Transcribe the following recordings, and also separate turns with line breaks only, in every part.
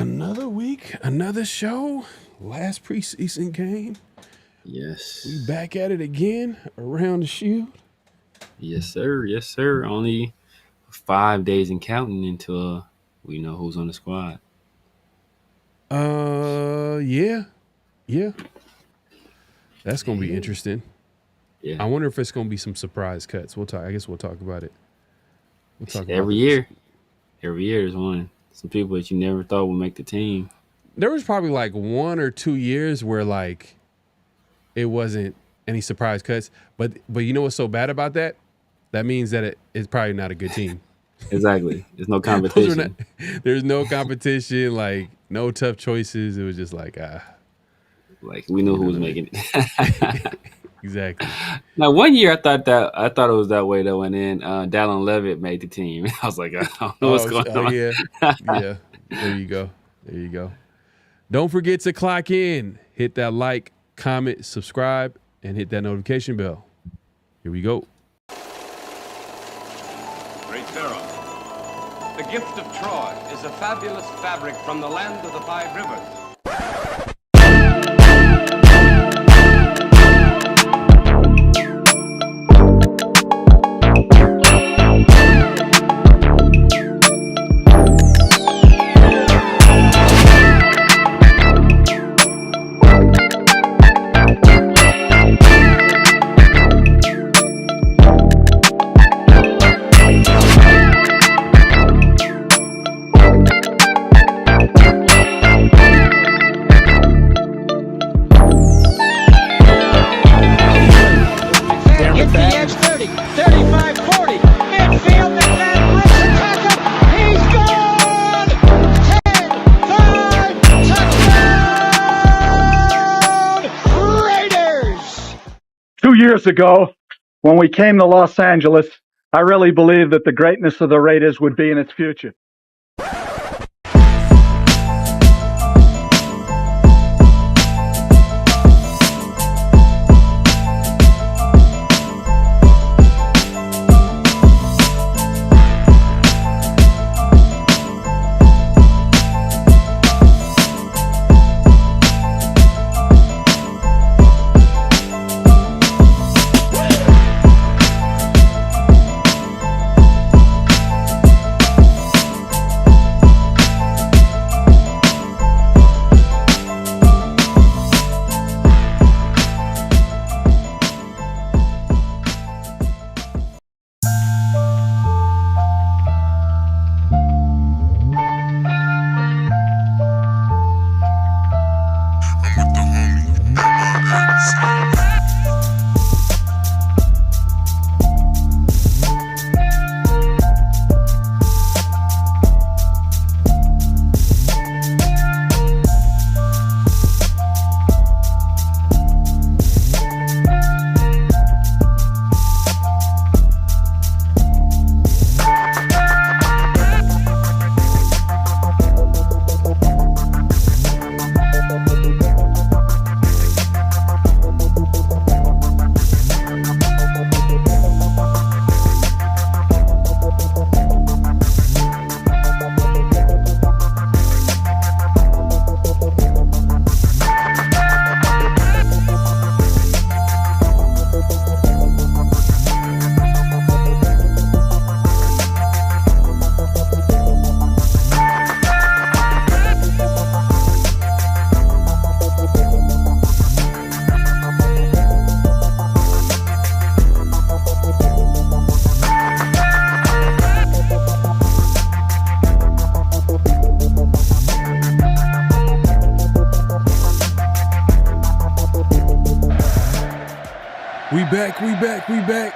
Another week, another show. Last preseason game.
Yes.
We back at it again around the shield.
Yes, sir. Yes, sir. Only 5 days and counting until we know who's on the squad.
Yeah. That's gonna be interesting.
Yeah.
I wonder if it's gonna be some surprise cuts. We'll talk. I guess we'll talk about it. We'll talk
Every
about
year. Every year there's one. Some people that you never thought would make the team.
There was probably like 1 or 2 years where like it wasn't any surprise cuts. But you know what's so bad about that? That means that it's probably not a good team.
Exactly. There's no competition.
There's no competition, like no tough choices. It was just like
Like we knew who was making it.
Exactly.
Now 1 year I thought it was that way though, and then Dallin Levitt made the team. I was like, I don't know what's going on.
Yeah. There you go. Don't forget to clock in, hit that like, comment, subscribe, and hit that notification bell. Here we go.
Great Pharaoh. The gift of Troy is a fabulous fabric from the land of the 5 rivers.
Years ago, when we came to Los Angeles, I really believed that the greatness of the Raiders would be in its future.
We back.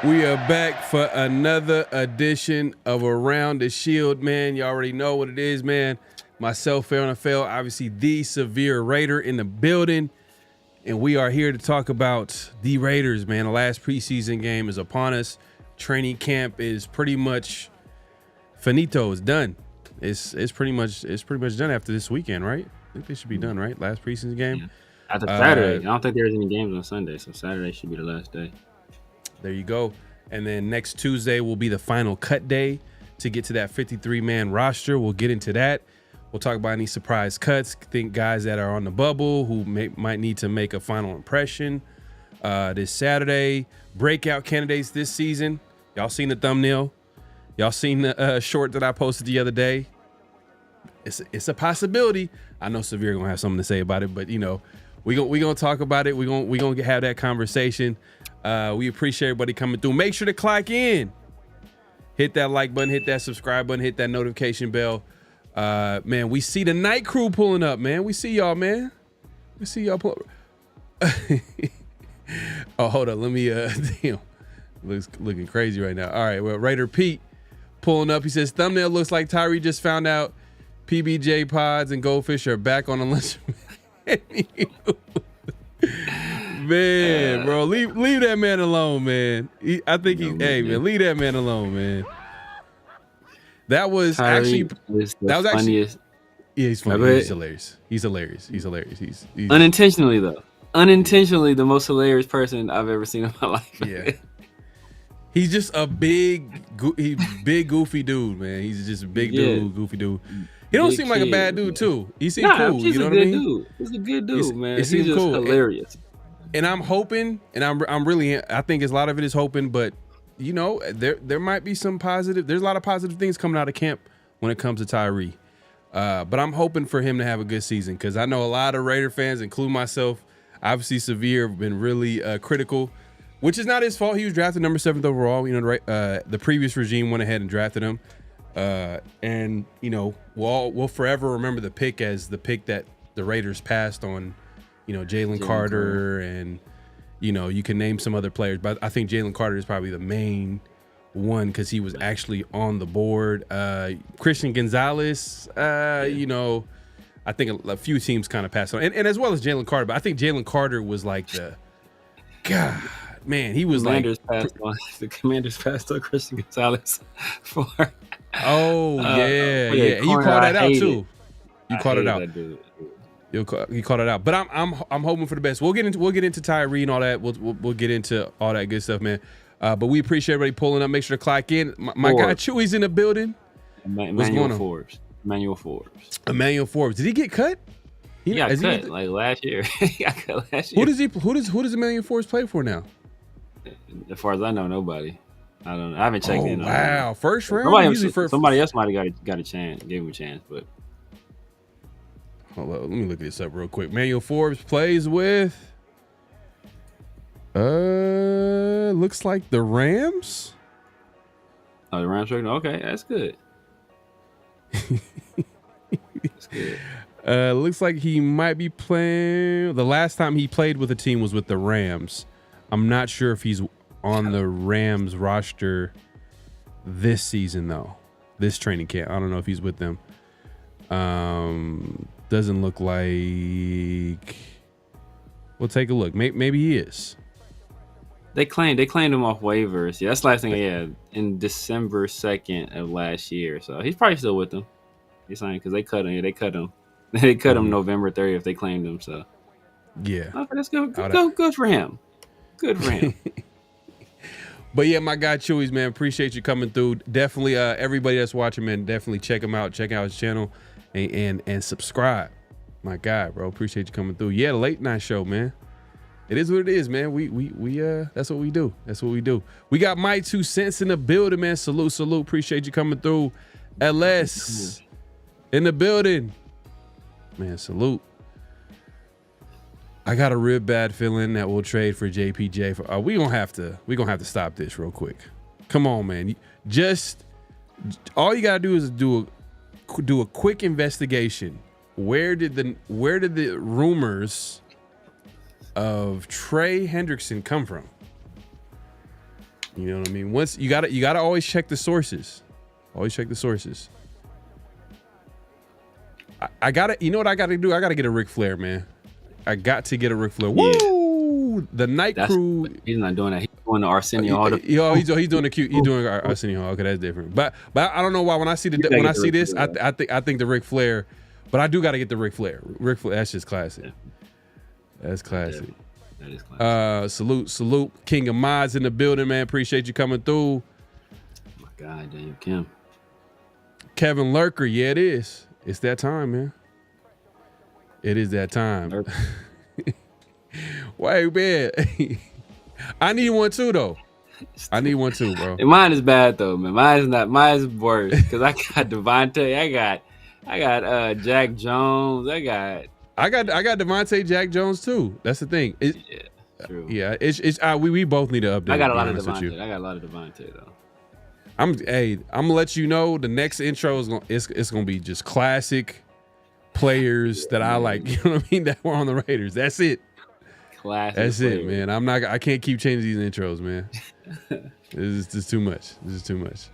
We are back for another edition of Around the Shield, man. You already know what it is, man. Myself, PharoahNFL, obviously the severe Raider in the building. And we are here to talk about the Raiders, man. The last preseason game is upon us. Training camp is pretty much finito. It's done. It's pretty much done after this weekend, right? I think they should be done, right? Last preseason game.
Yeah. After Saturday. I don't think there's any games on Sunday, so Saturday should be the last day.
There you go. And then next Tuesday will be the final cut day to get to that 53-man roster. We'll get into that. We'll talk about any surprise cuts. Think guys that are on the bubble who might need to make a final impression this Saturday. Breakout candidates this season. Y'all seen the thumbnail? Y'all seen the short that I posted the other day? It's a possibility. I know Severe gonna have something to say about it, but we gonna talk about it. We gonna have that conversation. We appreciate everybody coming through. Make sure to clock in. Hit that like button, hit that subscribe button, hit that notification bell. Man, we see the night crew pulling up, man. We see y'all, man. We see y'all pull up. Oh, hold up. Let me damn. Looking crazy right now. All right, well, Raider Pete pulling up. He says thumbnail looks like Tyree just found out PBJ pods and goldfish are back on the lunch menu. Man, bro, leave that man alone, man. I think man, leave that man alone, man. That was Tyree funniest. Yeah, he's funny. He's hilarious. He's hilarious. He's
unintentionally though. Unintentionally the most hilarious person I've ever seen in my life.
Yeah. He's just a big goofy dude, man. He's just a big dude, goofy dude. He don't seem like a bad dude, too. He seems cool. You know what I mean?
Dude. He's a good dude, man.
He's just cool.
Hilarious.
And I'm hoping, and I think a lot of it is hoping, but there might be some positive. There's a lot of positive things coming out of camp when it comes to Tyree. But I'm hoping for him to have a good season because I know a lot of Raider fans, including myself, obviously Severe, have been really critical, which is not his fault. He was drafted number 7th overall. The previous regime went ahead and drafted him. And we'll forever remember the pick as the pick that the Raiders passed on, Jalen Carter and, you can name some other players, but I think Jalen Carter is probably the main one because he was actually on the board. Christian Gonzalez, I think a few teams kind of passed on, and as well as Jalen Carter, but I think Jalen Carter was like God, man, he was
the Commanders passed on Christian Gonzalez for.
Oh yeah. You called that out too. You called it out. You called it out. But I'm hoping for the best. We'll get into Tyree and all that. We'll get into all that good stuff, man. But we appreciate everybody pulling up. Make sure to clock in. My guy Chewy's in the building.
Emmanuel Forbes.
Emmanuel Forbes. Did he get cut?
He got cut like last year. He got cut last year.
Who does Emmanuel Forbes play for now?
As far as I know, nobody. I don't know. I haven't checked in on
wow. First round?
Somebody else might have got a chance, gave him a chance, but.
Hold on, let me look this up real quick. Emmanuel Forbes plays with looks like the Rams.
Oh, the Rams right now? Okay, that's good. That's good.
Looks like he might be playing. The last time he played with a team was with the Rams. I'm not sure if he's on the Rams roster this season though. This training camp. I don't know if he's with them. Doesn't look like. We'll take a look. Maybe he is.
They claimed him off waivers. Yeah, that's the last thing I had in December 2nd of last year. So he's probably still with them. He's saying because they cut him. Yeah, they cut him. They cut him November 30th. They claimed him. So
yeah,
okay, that's good. Good for him. Good for him.
But yeah, my guy Chewy's, man, appreciate you coming through. Definitely, everybody that's watching, man, definitely check him out. Check out his channel and subscribe. My guy, bro, appreciate you coming through. Yeah, the late night show, man. It is what it is, man. We that's what we do. That's what we do. We got my 2 cents in the building, man. Salute. Appreciate you coming through. LS in the building, man. Salute. I got a real bad feeling that we'll trade for JPJ. We gonna have to stop this real quick. Come on, man. Just all you gotta do is do a quick investigation. Where did the rumors of Trey Hendrickson come from? You know what I mean? Once you gotta always check the sources. Always check the sources. I gotta, you know what I gotta do? I gotta get a Ric Flair, man. I got to get a Ric Flair. Woo! The night crew.
He's not doing that. He's doing the Arsenio Hall.
He's doing the cute. He's doing Arsenio Hall. Okay, that's different. But I don't know why when I see this, I think the Ric Flair. But I do got to get the Ric Flair. Ric Flair. That's just classic. Yeah. That's classic.
That is classic.
Salute. King of Mods in the building, man. Appreciate you coming through.
My God, Daniel Kim.
Kevin Lurker, yeah, it is. It's that time, man. It is that time. Wait, man. I need one too, though. I need one too, bro.
And mine is bad though, man. Mine is worse because I got Devontae. I got Jack Jones. I got
Devontae, Jack Jones too. That's the thing.
True.
Yeah, we both need to update.
I got a lot of Devontae. I got a lot of Devontae though.
I'm gonna let you know the next intro is gonna be just classic players that I like. You know what I mean? That were on the Raiders. That's it.
Classic.
That's
players.
it, man. I can't keep changing these intros, man. This is too much. This is too much.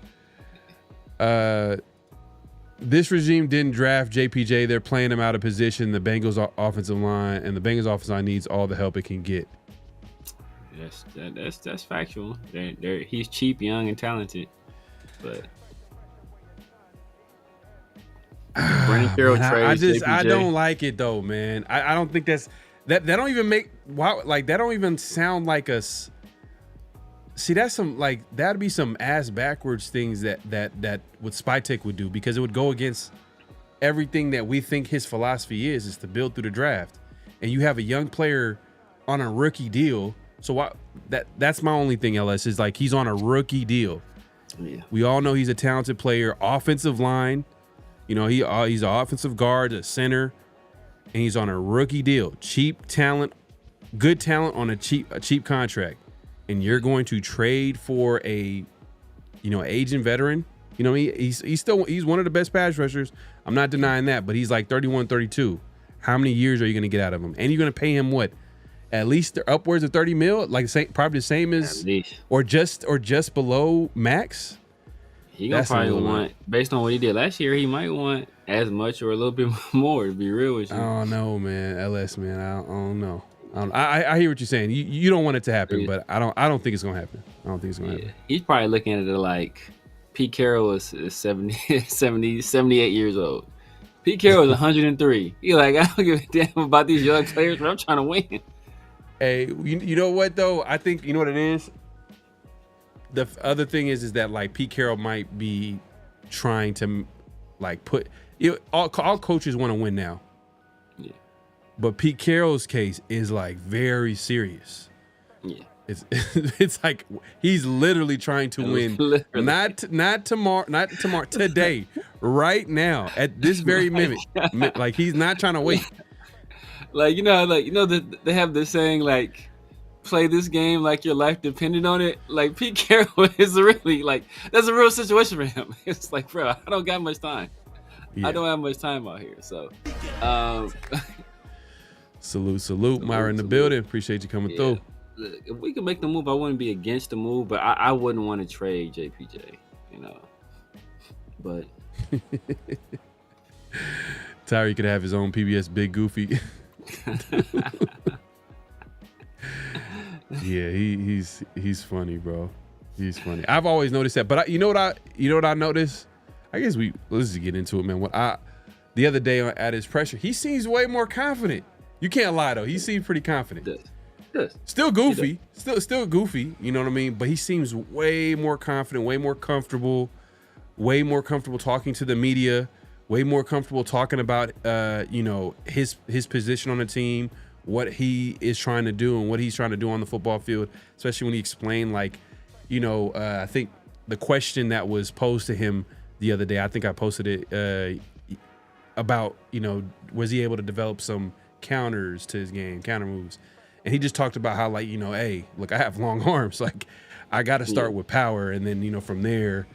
This regime didn't draft JPJ. They're playing him out of position. The Bengals offensive line and the Bengals offensive line needs all the help it can get.
That's factual. He's cheap, young, and talented, but Brandon Carroll trades.
I don't like it though, man. I don't think that don't even make that don't even sound like us. See, that's some that'd be some ass backwards things that what Spytek would do, because it would go against everything that we think his philosophy is to build through the draft. And you have a young player on a rookie deal. So that's my only thing, LS, is he's on a rookie deal.
Yeah.
We all know he's a talented player, offensive line. You know, he's an offensive guard, a center, and he's on a rookie deal. Cheap talent, good talent on a cheap contract. And you're going to trade for a, aging veteran. You know, he's one of the best pass rushers. I'm not denying that, but he's like 31, 32. How many years are you going to get out of him? And you're going to pay him what? At least upwards of 30 mil, probably the same as, or just below max.
He gonna probably want, based on what he did last year, he might want as much or a little bit more. To be real with you,
I don't know, man. LS, man, I don't know. I hear what you're saying. You don't want it to happen, but I don't think it's gonna happen. I don't think it's gonna happen.
He's probably looking at it like Pete Carroll is 78 years old. Pete Carroll is 103. He's like, I don't give a damn about these young players, but I'm trying to win.
Hey, you know what though? I think you know what it is. The other thing is that Pete Carroll might be trying to put all coaches want to win now.
Yeah. But
Pete Carroll's case is very serious.
Yeah.
It's like he's literally trying to win. Not tomorrow, today, right now, at this very minute. He's not trying to wait.
They have this saying play this game like your life depended on it. Pete Carroll is really that's a real situation for him. It's bro, I don't got much time. Yeah. I don't have much time out here. So
salute Myra in the building. Appreciate you coming through.
Look, if we can make the move, I wouldn't be against the move, but I wouldn't want to trade JPJ, but
Tyree could have his own PBS Big Goofy. Yeah, he's funny, bro. He's funny. I've always noticed that, but you know what I noticed? I guess let's just get into it, man. The other day at his pressure, he seems way more confident. You can't lie though. He seems pretty confident. Still goofy, still goofy. You know what I mean? But he seems way more confident, way more comfortable talking to the media, way more comfortable talking about his position on the team, what he is trying to do and what he's trying to do on the football field, especially when he explained I think the question that was posed to him the other day, I think I posted it about, was he able to develop some counters to his game, counter moves? And he just talked about how hey, look, I have long arms. I got to start with power. And then, from there,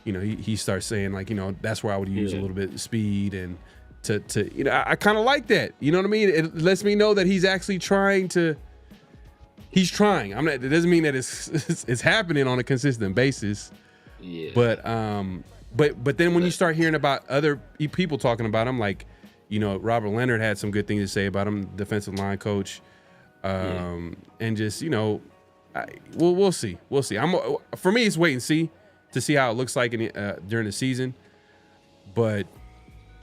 he starts saying that's where I would use a little bit of speed and I kind of like that. You know what I mean? It lets me know that he's actually trying. It doesn't mean that it's happening on a consistent basis.
Yeah.
But then when you start hearing about other people talking about him, Robert Leonard had some good things to say about him, defensive line coach. And just, we'll see. For me, it's wait and see to see how it looks like during the season. But,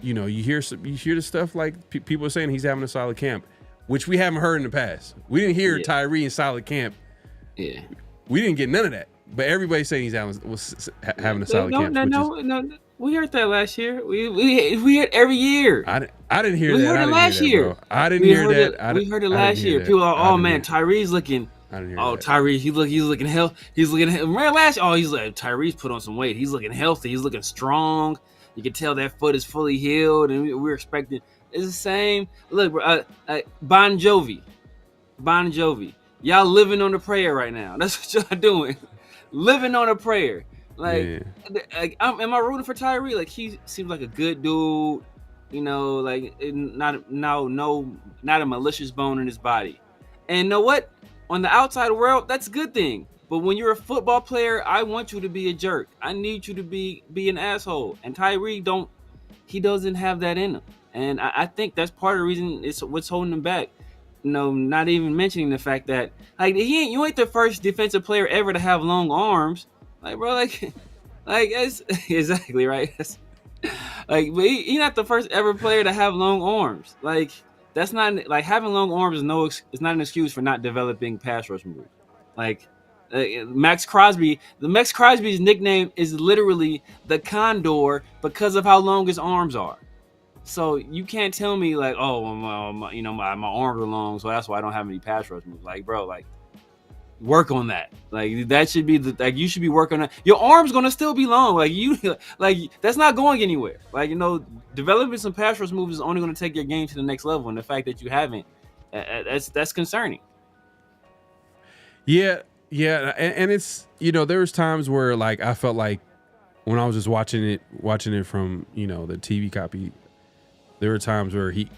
you hear the stuff people are saying he's having a solid camp, which we haven't heard in the past. We didn't hear Tyree in solid camp.
Yeah.
We didn't get none of that. but everybody's saying he's having a solid camp.
No. We heard that last year. We hear it every year.
I didn't hear that.
We heard it last year.
I didn't hear that.
We heard it last year. People are, oh man, Tyree's looking.
I didn't hear
oh,
that.
Tyree, he's looking healthy. Remember last year? Oh, he's like Tyree's put on some weight. He's looking healthy. He's looking strong. You can tell that foot is fully healed, and we're expecting. It's the same. Look, Bon Jovi. Y'all living on a prayer right now. That's what y'all doing. Living on a prayer. Like, am I rooting for Tyree? Like, he seems like a good dude. You know, like not a malicious bone in his body. And you know what? On the outside world, that's a good thing. But when you're a football player, I want you to be a jerk. I need you to be an asshole. And Tyree doesn't have that in him. And I think that's part of the reason it's what's holding him back. You know, not even mentioning the fact that like you ain't the first defensive player ever to have long arms. Like, bro, like that's exactly right. But he's not the first ever player to have long arms. Like, that's not like having long arms is not an excuse for not developing pass rush moves. Like Max Crosby's nickname is literally the Condor because of how long his arms are. So you can't tell me like, oh, my arms are long, so that's why I don't have any pass rush moves. Like, bro, like work on that. Like that should be you should be working on that. Your arm's gonna still be long. Like that's not going anywhere. Like, developing some pass rush moves is only gonna take your game to the next level. And the fact that you haven't, that's concerning.
Yeah, and it's there was times where like I felt like when I was just watching it from the TV copy, there were times where he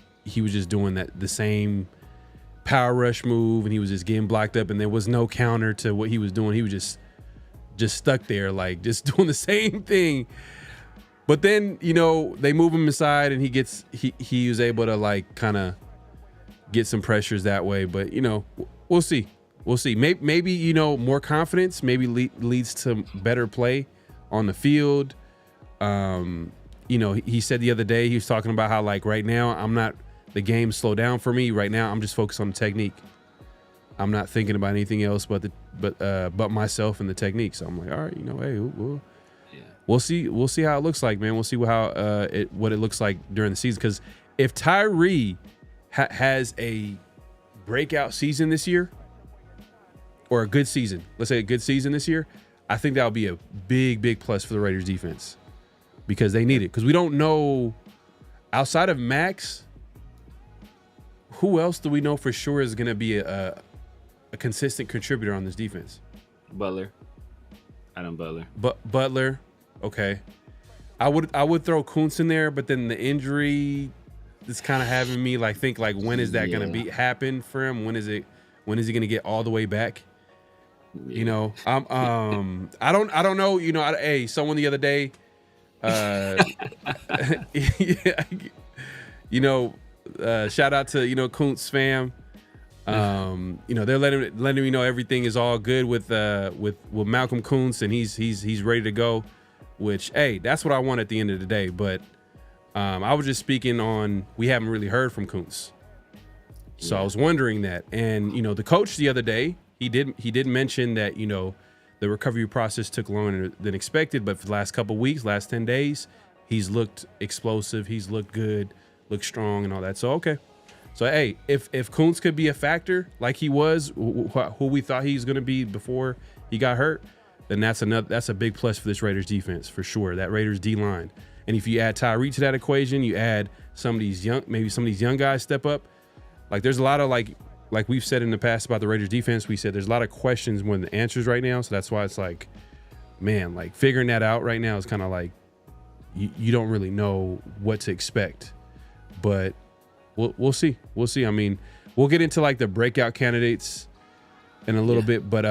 was just doing the same power rush move, and he was just getting blocked up, and there was no counter to what he was doing. He was just stuck there, like just doing the same thing. But then they move him inside, and he was able to like kind of get some pressures that way. But we'll see. Maybe more confidence maybe leads to better play on the field. He said the other day, he was talking about how like right now the game slowed down for me. Right now I'm just focused on the technique. I'm not thinking about anything else but myself and the technique. So I'm like, all right, hey, we'll see. We'll see how it looks like, man. We'll see what it looks like during the season. Because if Tyree has a breakout season this year, or a good season, let's say a good season this year, I think that would be a big, big plus for the Raiders defense because they need it. Because we don't know, outside of Max, who else do we know for sure is going to be a consistent contributor on this defense?
Adam Butler.
Butler, okay. I would throw Kuntz in there, but then the injury is kind of having me like think like when is that going to happen for him? When is he going to get all the way back?
Yeah.
I don't know. Hey, someone the other day, shout out to Kuntz fam. They're letting me know everything is all good with Malcolm Kuntz, and he's ready to go. Which, hey, that's what I want at the end of the day. But I was just speaking on we haven't really heard from Kuntz, so I was wondering that. And the coach the other day, he did mention that the recovery process took longer than expected, but for the last couple of weeks, last 10 days, he's looked explosive, he's looked good, looked strong, and all that. So okay. So hey, if Kuntz could be a factor like he was, who we thought he was going to be before he got hurt, then that's a big plus for this Raiders defense for sure. That Raiders D line, and if you add Tyree to that equation, you add some of these young guys step up. Like there's a lot of like we've said in the past about the Raiders defense, we said there's a lot of questions more than answers right now. So that's why it's like, man, like figuring that out right now is kind of like you don't really know what to expect, but. We'll see. I mean, we'll get into like the breakout candidates in a little bit, but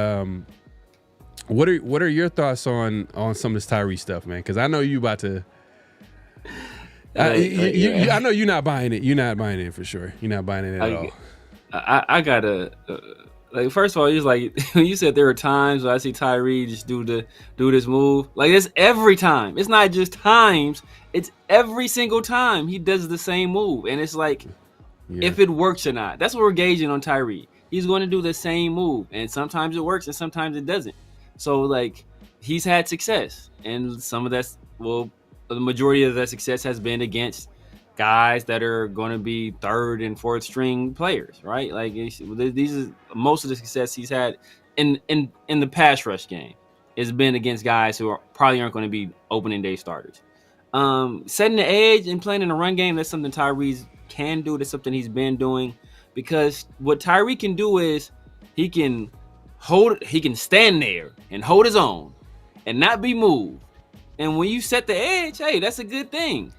what are your thoughts on some of this Tyree stuff, man? Because I know you about to. I know you're not buying it. You're not buying it for sure. You're not buying it at all.
I gotta like. First of all, it's like you said there are times where I see Tyree just do this move. Like it's every time. It's not just times. It's every single time he does the same move, and it's like if it works or not. That's what we're gauging on Tyree. He's going to do the same move, and sometimes it works and sometimes it doesn't. So like he's had success, and some of that's the majority of that success has been against guys that are going to be third and fourth string players, right? Like these are most of the success he's had in the pass rush game has been against guys who probably aren't going to be opening day starters. Setting the edge and playing in the run game, that's something Tyree can do. That's something he's been doing, because what Tyree can do is he can stand there and hold his own and not be moved. And when you set the edge, hey, that's a good thing.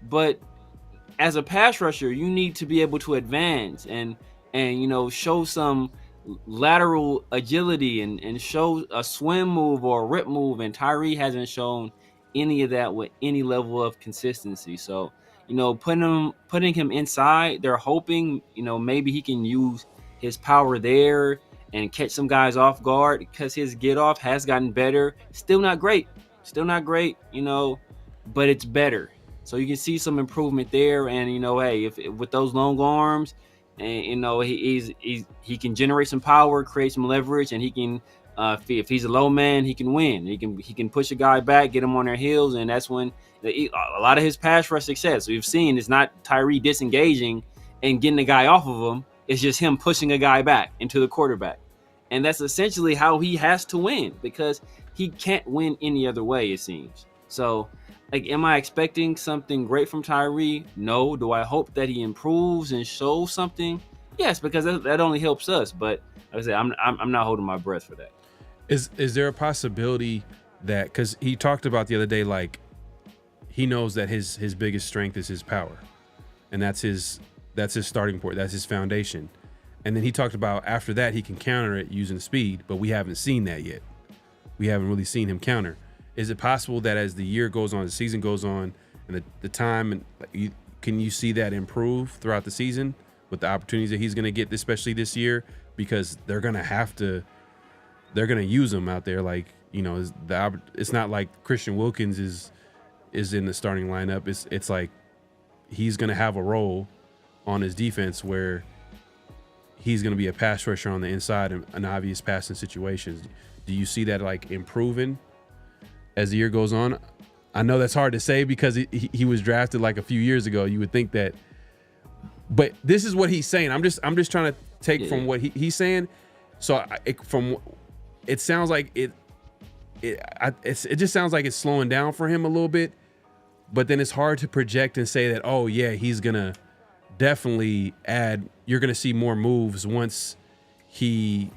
But as a pass rusher, you need to be able to advance and show some lateral agility and show a swim move or a rip move. And Tyree hasn't shown any of that with any level of consistency. So, putting him inside, they're hoping, maybe he can use his power there and catch some guys off guard, because his get off has gotten better. Still not great, but it's better. So you can see some improvement there. And hey, if with those long arms, and he can generate some power, create some leverage, and he can if he's a low man, he can win. He can push a guy back, get him on their heels, and that's when a lot of his pass rush success we've seen is not Tyree disengaging and getting the guy off of him. It's just him pushing a guy back into the quarterback, and that's essentially how he has to win, because he can't win any other way, it seems. So, like, am I expecting something great from Tyree? No. Do I hope that he improves and shows something? Yes, because that only helps us. But like I said, I'm not holding my breath for that.
Is there a possibility that, because he talked about the other day, like he knows that his biggest strength is his power, and that's his starting point, that's his foundation, and then he talked about after that he can counter it using speed, but we haven't seen that yet. We haven't really seen him counter. Is it possible that as the year goes on, the season goes on, and the time, and can you see that improve throughout the season with the opportunities that he's going to get, especially this year, because they're going to use him out there. Like, it's not like Christian Wilkins is in the starting lineup. It's like he's going to have a role on his defense where he's going to be a pass rusher on the inside in obvious passing situations. Do you see that like improving as the year goes on? I know that's hard to say because he was drafted like a few years ago. You would think that, but this is what he's saying. I'm just trying to take from what he's saying. So it sounds like it just sounds like it's slowing down for him a little bit, but then it's hard to project and say that, oh yeah, he's gonna definitely add. You're gonna see more moves once he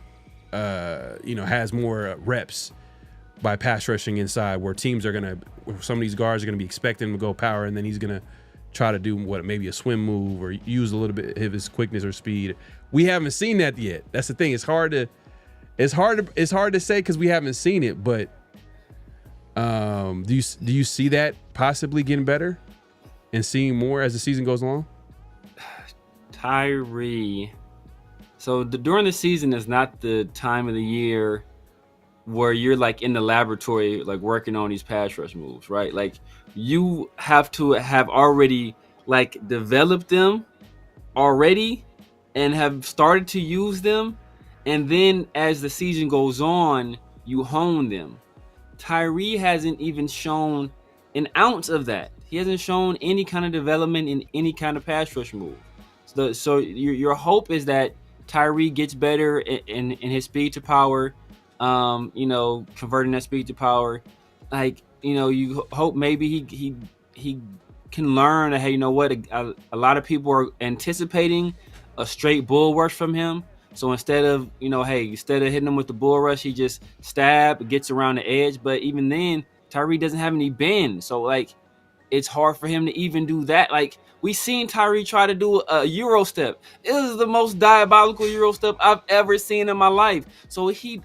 has more reps by pass rushing inside, where teams are some of these guards are gonna be expecting him to go power, and then he's gonna try to do maybe a swim move or use a little bit of his quickness or speed. We haven't seen that yet. That's the thing. It's hard to say because we haven't seen it. But do you see that possibly getting better and seeing more as the season goes along?
Tyree. So during the season is not the time of the year where you're like in the laboratory, like working on these pass rush moves, right? Like you have to have already like developed them already and have started to use them. And then as the season goes on, you hone them. Tyree hasn't even shown an ounce of that. He hasn't shown any kind of development in any kind of pass rush move. So your hope is that Tyree gets better in his speed to power, converting that speed to power. Like, you hope maybe he can learn that, hey, you know what, a lot of people are anticipating a straight bull rush from him. So instead of hitting him with the bull rush, he just gets around the edge. But even then, Tyree doesn't have any bend. So like, it's hard for him to even do that. Like, we seen Tyree try to do a Euro step. It was the most diabolical Euro step I've ever seen in my life. So he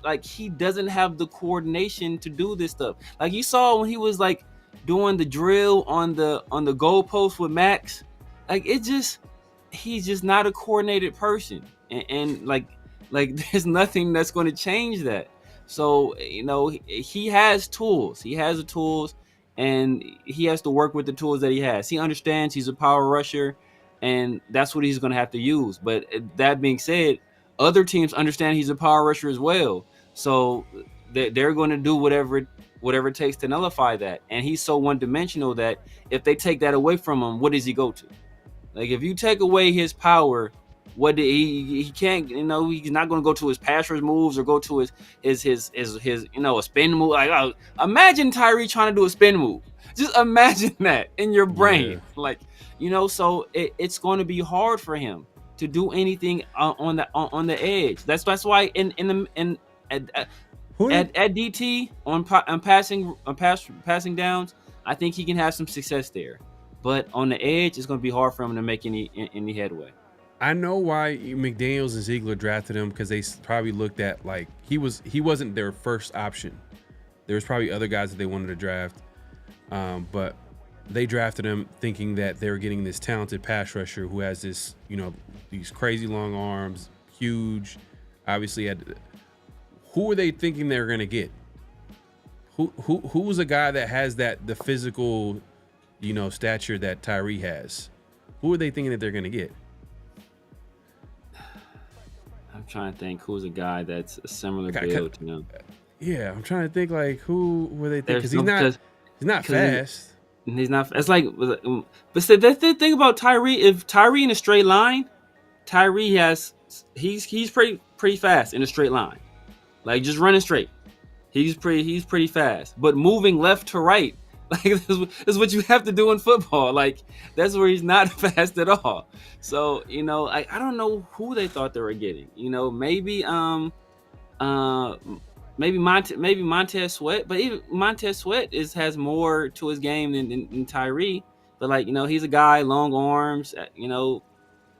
doesn't have the coordination to do this stuff. Like you saw when he was like doing the drill on the goalpost with Max. Like he's just not a coordinated person. And like there's nothing that's going to change that. So, he has tools. He has the tools. And he has to work with the tools that he has. He understands he's a power rusher, and that's what he's going to have to use. But that being said, other teams understand he's a power rusher as well. So they're going to do whatever it takes to nullify that. And he's so one dimensional that if they take that away from him, what does he go to? Like if you take away his power, what did he can't, he's not going to go to his pass rush moves or go to his a spin move. Like imagine Tyree trying to do a spin move. Just imagine that in your brain. Yeah. So it's going to be hard for him to do anything on the edge. That's why at DT on passing downs, I think he can have some success there. But on the edge, it's going to be hard for him to make any headway.
I know why McDaniels and Ziegler drafted him, because they probably looked at like he wasn't their first option. There was probably other guys that they wanted to draft, but they drafted him thinking that they were getting this talented pass rusher who has this, these crazy long arms, huge. Obviously, who were they thinking they were going to get? Who was a guy that has the physical, stature that Tyree has? Who are they thinking that they're going to get?
I'm trying to think who's a guy that's a similar build to him.
Yeah, I'm trying to think like who were they thinking? Because he's not fast.
He's not. It's like, but that's the thing about Tyree. If Tyree in a straight line, he's pretty fast in a straight line, like just running straight. He's pretty fast, but moving left to right, like this is what you have to do in football. Like that's where he's not fast at all. So I don't know who they thought they were getting. Maybe Montez Sweat, but even Montez Sweat has more to his game than Tyree. But he's a guy, long arms,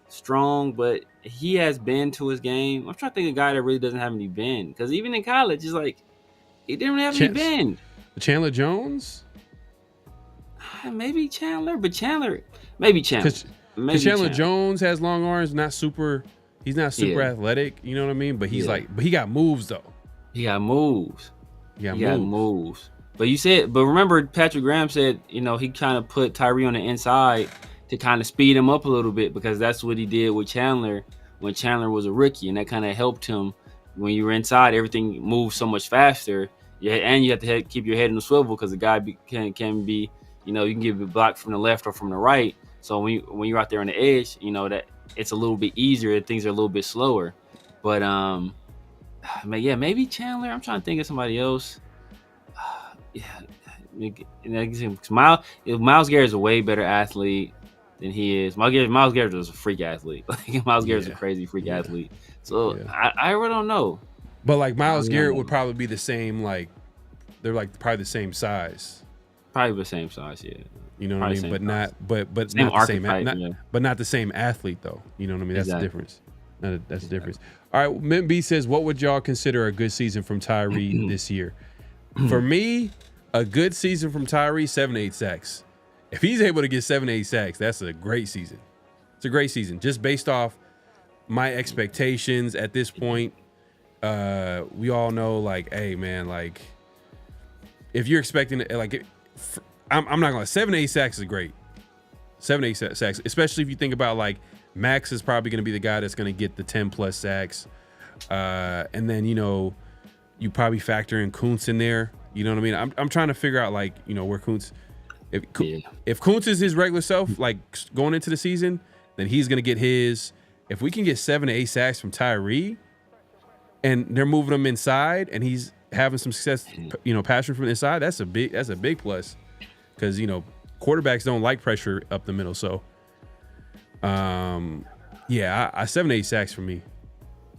strong, but he has bend to his game. I'm trying to think of a guy that really doesn't have any bend, because even in college, it's like he didn't really have any bend.
Chandler Jones?
Maybe Chandler, but maybe Chandler.
Because Chandler Jones has long arms, he's not super athletic, you know what I mean? But but he got moves though.
He got moves. But remember Patrick Graham said, he kind of put Tyree on the inside to kind of speed him up a little bit, because that's what he did with Chandler when Chandler was a rookie, and that kind of helped him. When you were inside, everything moves so much faster. Yeah, and you have to keep your head in the swivel, because the guy can be, you can get a block from the left or from the right. So when you're out there on the edge, that it's a little bit easier. Things are a little bit slower. But maybe Chandler. I'm trying to think of somebody else. Myles Garrett's a way better athlete than he is. Myles Garrett was a freak athlete. Myles Garrett's a crazy freak athlete. So I really don't know.
But like Myles Garrett would probably be the same. Like they're like probably the same size.
Probably the same size, yeah.
You know what I mean? But not the same athlete though. You know what I mean? That's the difference. That's the difference. All right, Mint B says, what would y'all consider a good season from Tyree this year? For me, a good season from Tyree, 7 to 8 sacks. If he's able to get 7 to 8 sacks, that's a great season. It's a great season. Just based off my expectations at this point, we all know, like, hey, man, like, if you're expecting, like, I'm not going to, 7 to 8 sacks is great. 7 to 8 sacks, especially if you think about, like, Max is probably going to be the guy that's going to get the 10-plus sacks. And then, you probably factor in Kuntz in there. You know what I mean? I'm trying to figure out, like, where Kuntz... If Kuntz is his regular self, like, going into the season, then he's going to get his... If we can get 7 to 8 sacks from Tyree, and they're moving him inside, and he's having some success, passing from the inside, that's a big plus. Because, quarterbacks don't like pressure up the middle, so... 7 to 8 sacks for me,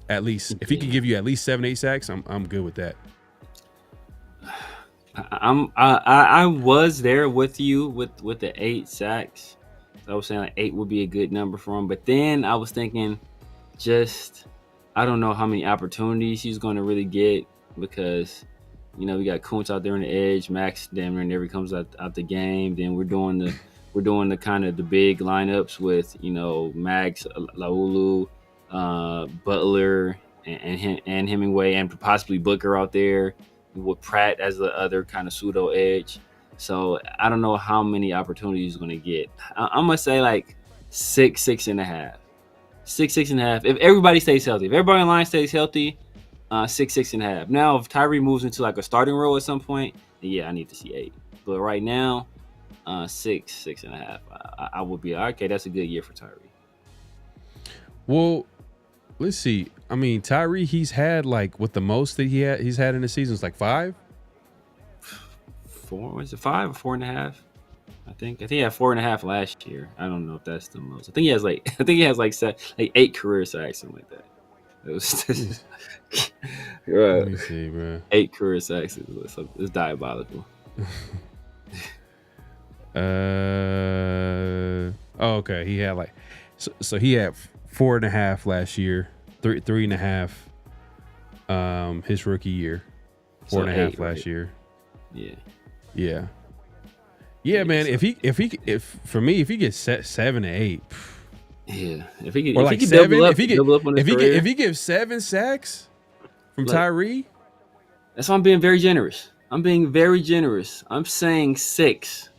at least. If he can give you at least 7 to 8 sacks, I'm good with that.
I was there with you with the 8 sacks. I was saying like 8 would be a good number for him, but then I was thinking, I don't know how many opportunities he's going to really get, because we got Kuntz out there on the edge, Max damn near never comes out the game. Then we're doing the kind of the big lineups with, Max, Laulu, Butler, and Hemingway, and possibly Booker out there with Pratt as the other kind of pseudo edge. So I don't know how many opportunities he's going to get. I'm going to say like 6.5. 6.5. If everybody stays healthy, if everybody in line stays healthy, six and a half. Now, if Tyree moves into like a starting role at some point, then yeah, I need to see 8. But right now, 6 and a half. I would be okay. That's a good year for Tyree.
Well, let's see. I mean, Tyree, he's had like what the most that he's had in the season is like 5.
4? Was it 5 or 4.5? I think he had 4.5 last year. I don't know if that's the most. I think he has like 8 career sacks, something like that. It was
Let me see, bro.
8 career sacks. It's diabolical.
Okay. He had like so he had 4.5 last year, 3.5 his rookie year, 4.5 last year. Yeah, man. If he gets 7 to 8,
yeah. If he
or
could,
like
if he
7,
double up,
if he gives 7 sacks from Tyree,
that's why I'm being very generous. I'm saying 6.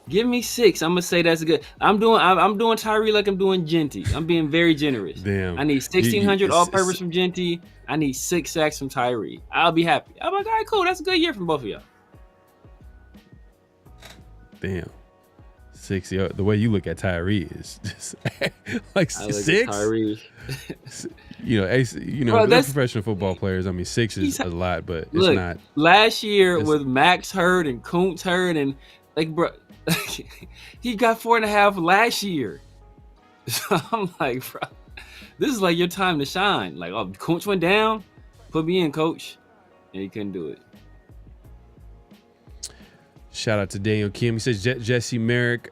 Give me 6. I'm gonna say that's good. I'm doing Tyree like I'm doing Genty. I'm being very generous.
Damn.
I need 1,600 all-purpose from Genty. I need 6 sacks from Tyree. I'll be happy. I'm like, all right, cool. That's a good year from both of y'all.
Damn. 6. The way you look at Tyree is just like 6.
Tyree.
Bro, they're professional football players. I mean, 6 is a lot, but it's not.
Last year with Max hurt and Kuntz hurt and like, bro. He got 4.5 last year. So I'm like, bro, this is like your time to shine. Like, oh, Kuntz went down, put me in, coach. And he couldn't do it.
Shout out to Daniel Kim. He says Jesse Merrick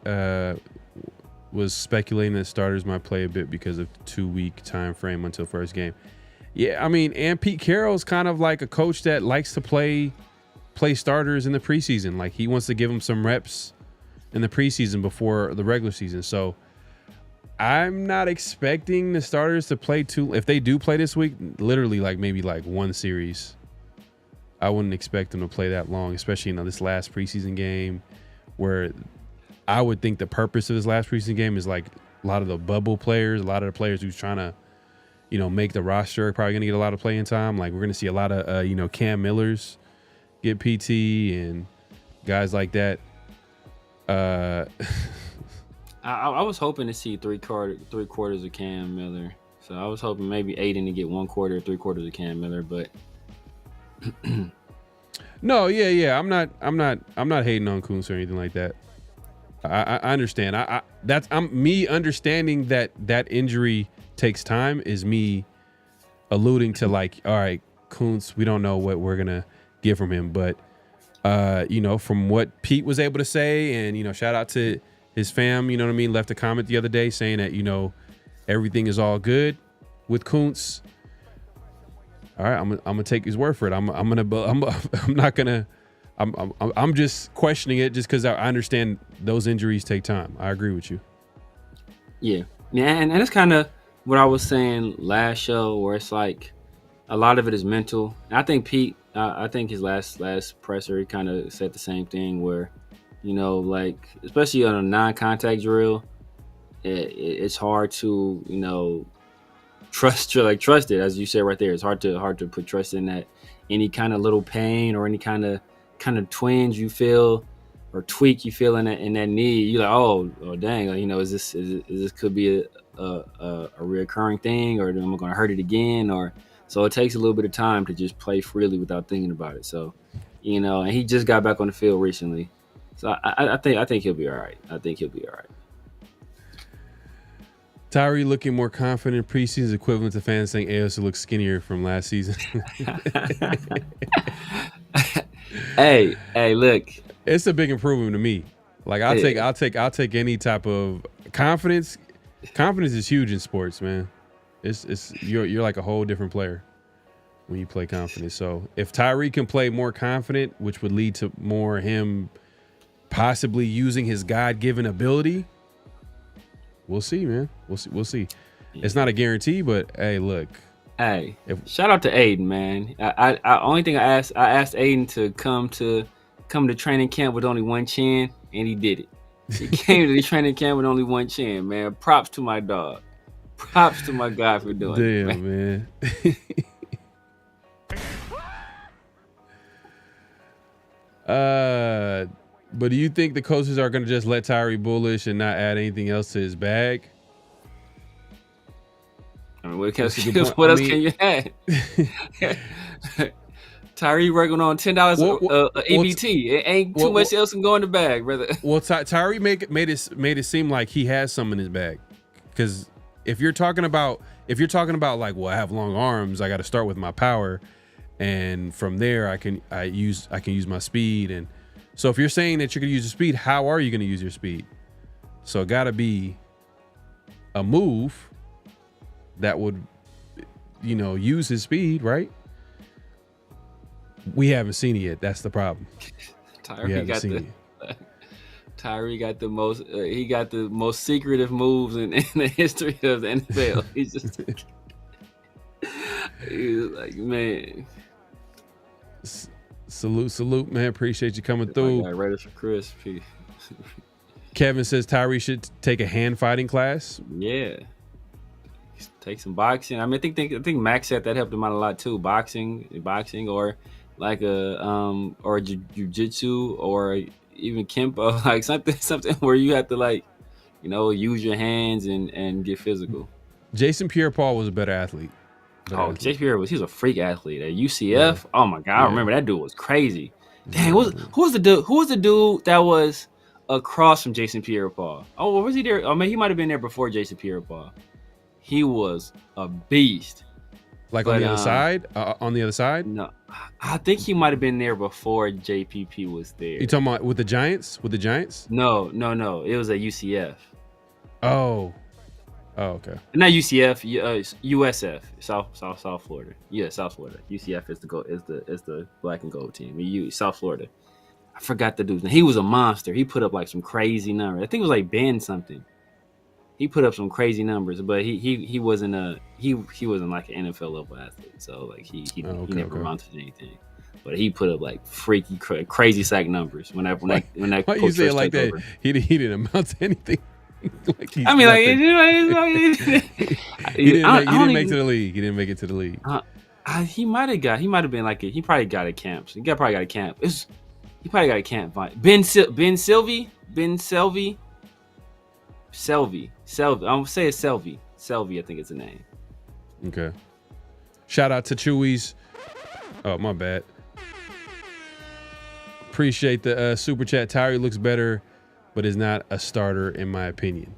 was speculating that starters might play a bit because of 2-week time frame until first game. Yeah, I mean, and Pete Carroll's kind of like a coach that likes to play starters in the preseason. Like, he wants to give them some reps in the preseason before the regular season. So I'm not expecting the starters to play if they do play this week, literally like maybe like one series. I wouldn't expect them to play that long, especially this last preseason game, where I would think the purpose of this last preseason game is like a lot of the bubble players, a lot of the players who's trying to, make the roster are probably going to get a lot of playing time. Like, we're going to see a lot of, Cam Millers get PT and guys like that.
I was hoping to see three quarters of Cam Miller. So I was hoping maybe Aiden to get 1 quarter, 3/4 of Cam Miller, but
no, yeah. I'm not hating on Kuntz or anything like that. I understand. I'm me understanding that injury takes time is me alluding to like, all right, Kuntz, we don't know what we're gonna get from him, but from what Pete was able to say, and shout out to his fam, you know what I mean, left a comment the other day saying that everything is all good with Kuntz. All right, I'm gonna take his word for it. I'm just questioning it just because I understand those injuries take time. I agree with you.
Yeah, and that's kind of what I was saying last show, where it's like a lot of it is mental. And I think Pete, I think his last presser, he kind of said the same thing, where like especially on a non-contact drill, it's hard to trust it, as you said right there. It's hard to put trust in that. Any kind of little pain or any kind of twinge you feel or tweak you feel in that knee, you're like, oh dang, is this could be a reoccurring thing, or am I going to hurt it again? Or so it takes a little bit of time to just play freely without thinking about it. So and he just got back on the field recently, so I think he'll be all right.
Tyree looking more confident in preseason, equivalent to fans saying AOS looks skinnier from last season.
Hey, look.
It's a big improvement to me. Like, I'll take any type of confidence. Confidence is huge in sports, man. You're like a whole different player when you play confident. So if Tyree can play more confident, which would lead to more him possibly using his God-given ability, we'll see, man. We'll see. Yeah. It's not a guarantee, but hey, look.
Hey, shout out to Aiden, man. I only thing I asked Aiden to come to training camp with only one chin, and he did it. He came to the training camp with only one chin, man. Props to my dog. Props to my guy for doing it.
Damn, man. But do you think the coaches are going to just let Tyree bullish and not add anything else to his bag?
I mean, what else can you add? Tyree working on $10 EBT. It ain't too much else can go in the bag, brother.
Well, Tyree made it seem like he has some in his bag, because if you're talking about like, well, I have long arms, I got to start with my power, and from there I can use my speed. And so if you're saying that you're gonna use your speed, how are you gonna use your speed? So it got to be a move that would, use his speed, right? We haven't seen it yet. That's the problem.
Tyree got the most. He got the most secretive moves in the history of the NFL. He's like, man.
Salute, man. Appreciate you coming through.
Raiders for Chris.
Kevin says Tyree should take a hand fighting class.
Yeah. Take some boxing. I mean, I think Max said that helped him out a lot too. Boxing, or like or jiu-jitsu, or even kempo, like something where you have to use your hands and get physical.
Jason Pierre-Paul was a better athlete.
Jason Pierre he was a freak athlete at UCF. Yeah. Oh my God, I remember that dude was crazy. Dang, who was the dude that was across from Jason Pierre-Paul? Oh, was he there? I mean, he might have been there before Jason Pierre-Paul. He was a beast.
On the other side? On the other side?
No. I think he might have been there before JPP was there.
You talking about with the Giants?
No. It was at UCF.
Oh, okay.
Not UCF, USF, South Florida. Yeah, South Florida. UCF is the black and gold team. South Florida. I forgot the dude's name. He was a monster. He put up like some crazy numbers. I think it was like Ben something. He put up some crazy numbers, but he wasn't like an NFL level athlete. So like he never amounted to anything. But he put up like freaky crazy sack numbers when that
why you say it like that? Over. He didn't amount to anything.
I mean,
he didn't make it to the league. He didn't make it to the league.
He might have been like he probably got a camp. He probably got a camp. He probably got a camp. Ben Selvey. I'm gonna say it's Selvey. Selvey, I think it's the name.
Okay. Shout out to Chewies. Oh, my bad. Appreciate the super chat. Tyree looks better, but is not a starter in my opinion.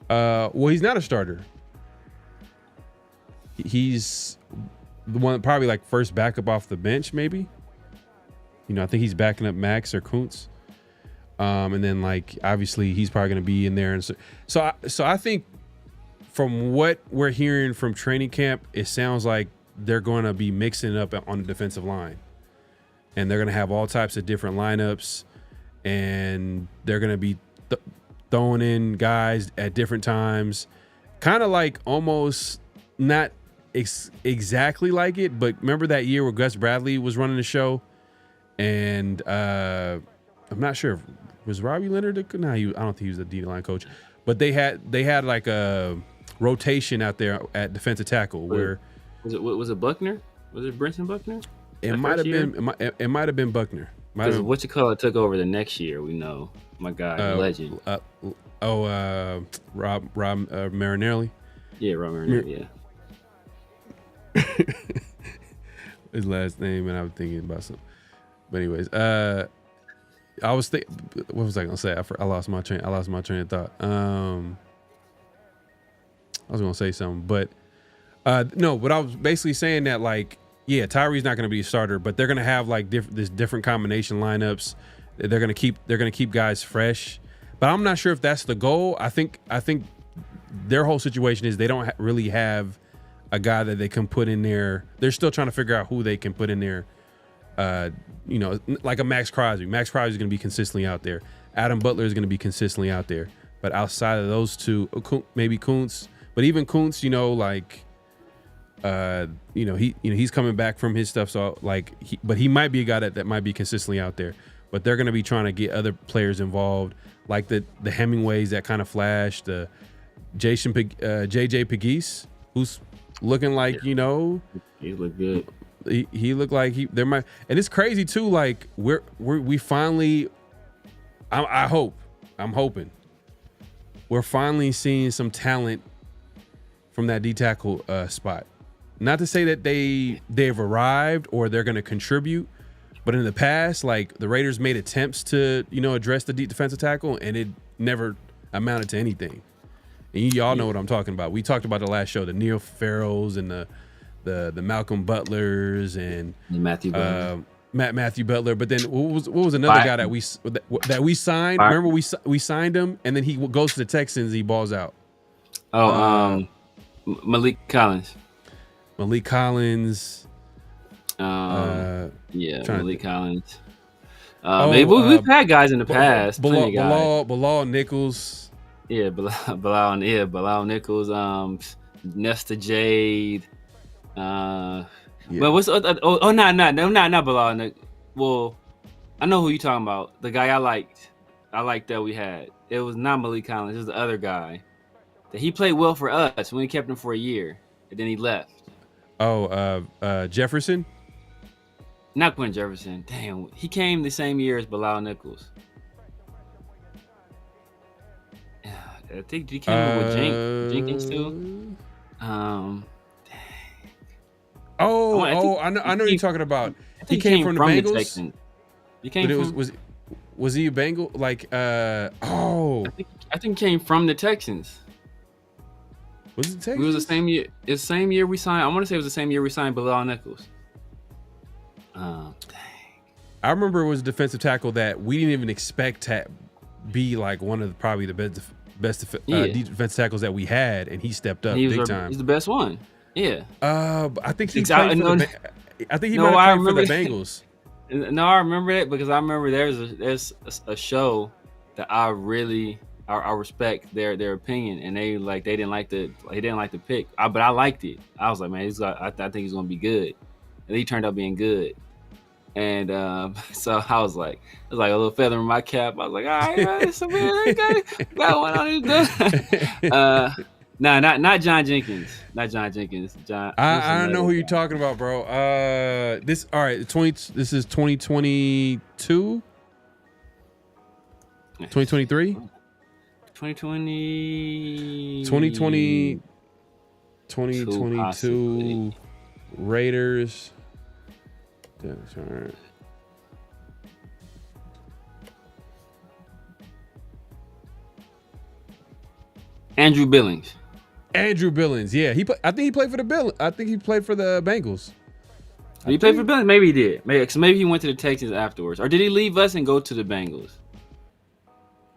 Well, he's not a starter. He's the one probably like first backup off the bench, maybe. I think he's backing up Max or Kuntz. And then like obviously he's probably going to be in there, and so I think from what we're hearing from training camp, it sounds like they're going to be mixing it up on the defensive line, and they're going to have all types of different lineups, and they're going to be throwing in guys at different times, kind of like almost not exactly like it, but remember that year where Gus Bradley was running the show, and I'm not sure if was Robbie Leonard. No, I don't think he was the D-line coach, but they had like a rotation out there at defensive tackle. Where
was it Buckner? Was it Brenton Buckner?
It might have been. It might have been Buckner.
Because took over the next year. We know my guy, legend.
Rob Marinelli.
Yeah, Rob Marinelli. Yeah.
His last name, and I was thinking about something. But anyways, I was thinking, what was I gonna say? I lost my train of thought. I was gonna say something, but no. But I was basically saying that, like, yeah, Tyree's not gonna be a starter, but they're gonna have like different combination lineups. They're gonna keep guys fresh, but I'm not sure if that's the goal. I think their whole situation is they don't really have a guy that they can put in there. They're still trying to figure out who they can put in there. Like a Max Crosby. Max Crosby is going to be consistently out there. Adam Butler is going to be consistently out there. But outside of those two, maybe Kuntz. But even Kuntz, he's coming back from his stuff. So but he might be a guy that might be consistently out there. But they're going to be trying to get other players involved, like the Hemingways that kind of flashed, the JJ Pegues, who's looking like
he looked good.
He looked like there might, and it's crazy too. Like we finally, I'm hoping we're finally seeing some talent from that D tackle spot. Not to say that they've arrived or they're going to contribute, but in the past, like the Raiders made attempts to address the deep defensive tackle, and it never amounted to anything. And y'all know what I'm talking about. We talked about the last show, the Neil Farrells and the Malcolm Butlers and
Matthew Butler.
Matthew Butler. But then what was another guy that we signed? Remember we signed him, and then he goes to the Texans. He balls out.
Malik Collins.
Malik Collins.
Malik Collins. We've had guys in the past.
Bilal Nichols.
Yeah, Bilal Nichols. Nesta Jade. But what's not Bilal. Well, I know who you're talking about. The guy I liked that we had. It was not Malik Collins. It was the other guy. That he played well for us when we kept him for a year, and then he left.
Jefferson.
Not Quinn Jefferson. Damn, he came the same year as Bilal Nichols. I think he came in with Jenkins too.
I know what you're talking about. He came from the Bengals.
He came from.
Was he a Bengal? I
think he came from the Texans.
Was it Texans?
It was the same year. It's the same year we signed. I want to say it was the same year we signed Bilal Nichols. Dang.
I remember it was a defensive tackle that we didn't even expect to be like one of probably the best defensive tackles that we had, and he stepped up big time. He's
the best one. Yeah.
I think he played for the. I think he might have played for the Bengals.
No, I remember that because I remember there's a show that I respect their opinion, and they didn't like the pick, but I liked it. I was like, man, I think he's gonna be good, and he turned out being good. And so I was like, it was like a little feather in my cap. I was like, all right, it's a man, got one on his done. Not John Jenkins. Not John Jenkins.
I don't know who you're talking about, bro. This is 2022? 2023? 2022 Raiders. That's all right.
Andrew Billings.
Yeah. I think he played for the Bengals.
Did he play for Billings? Maybe he did. Maybe he went to the Texans afterwards. Or did he leave us and go to the Bengals?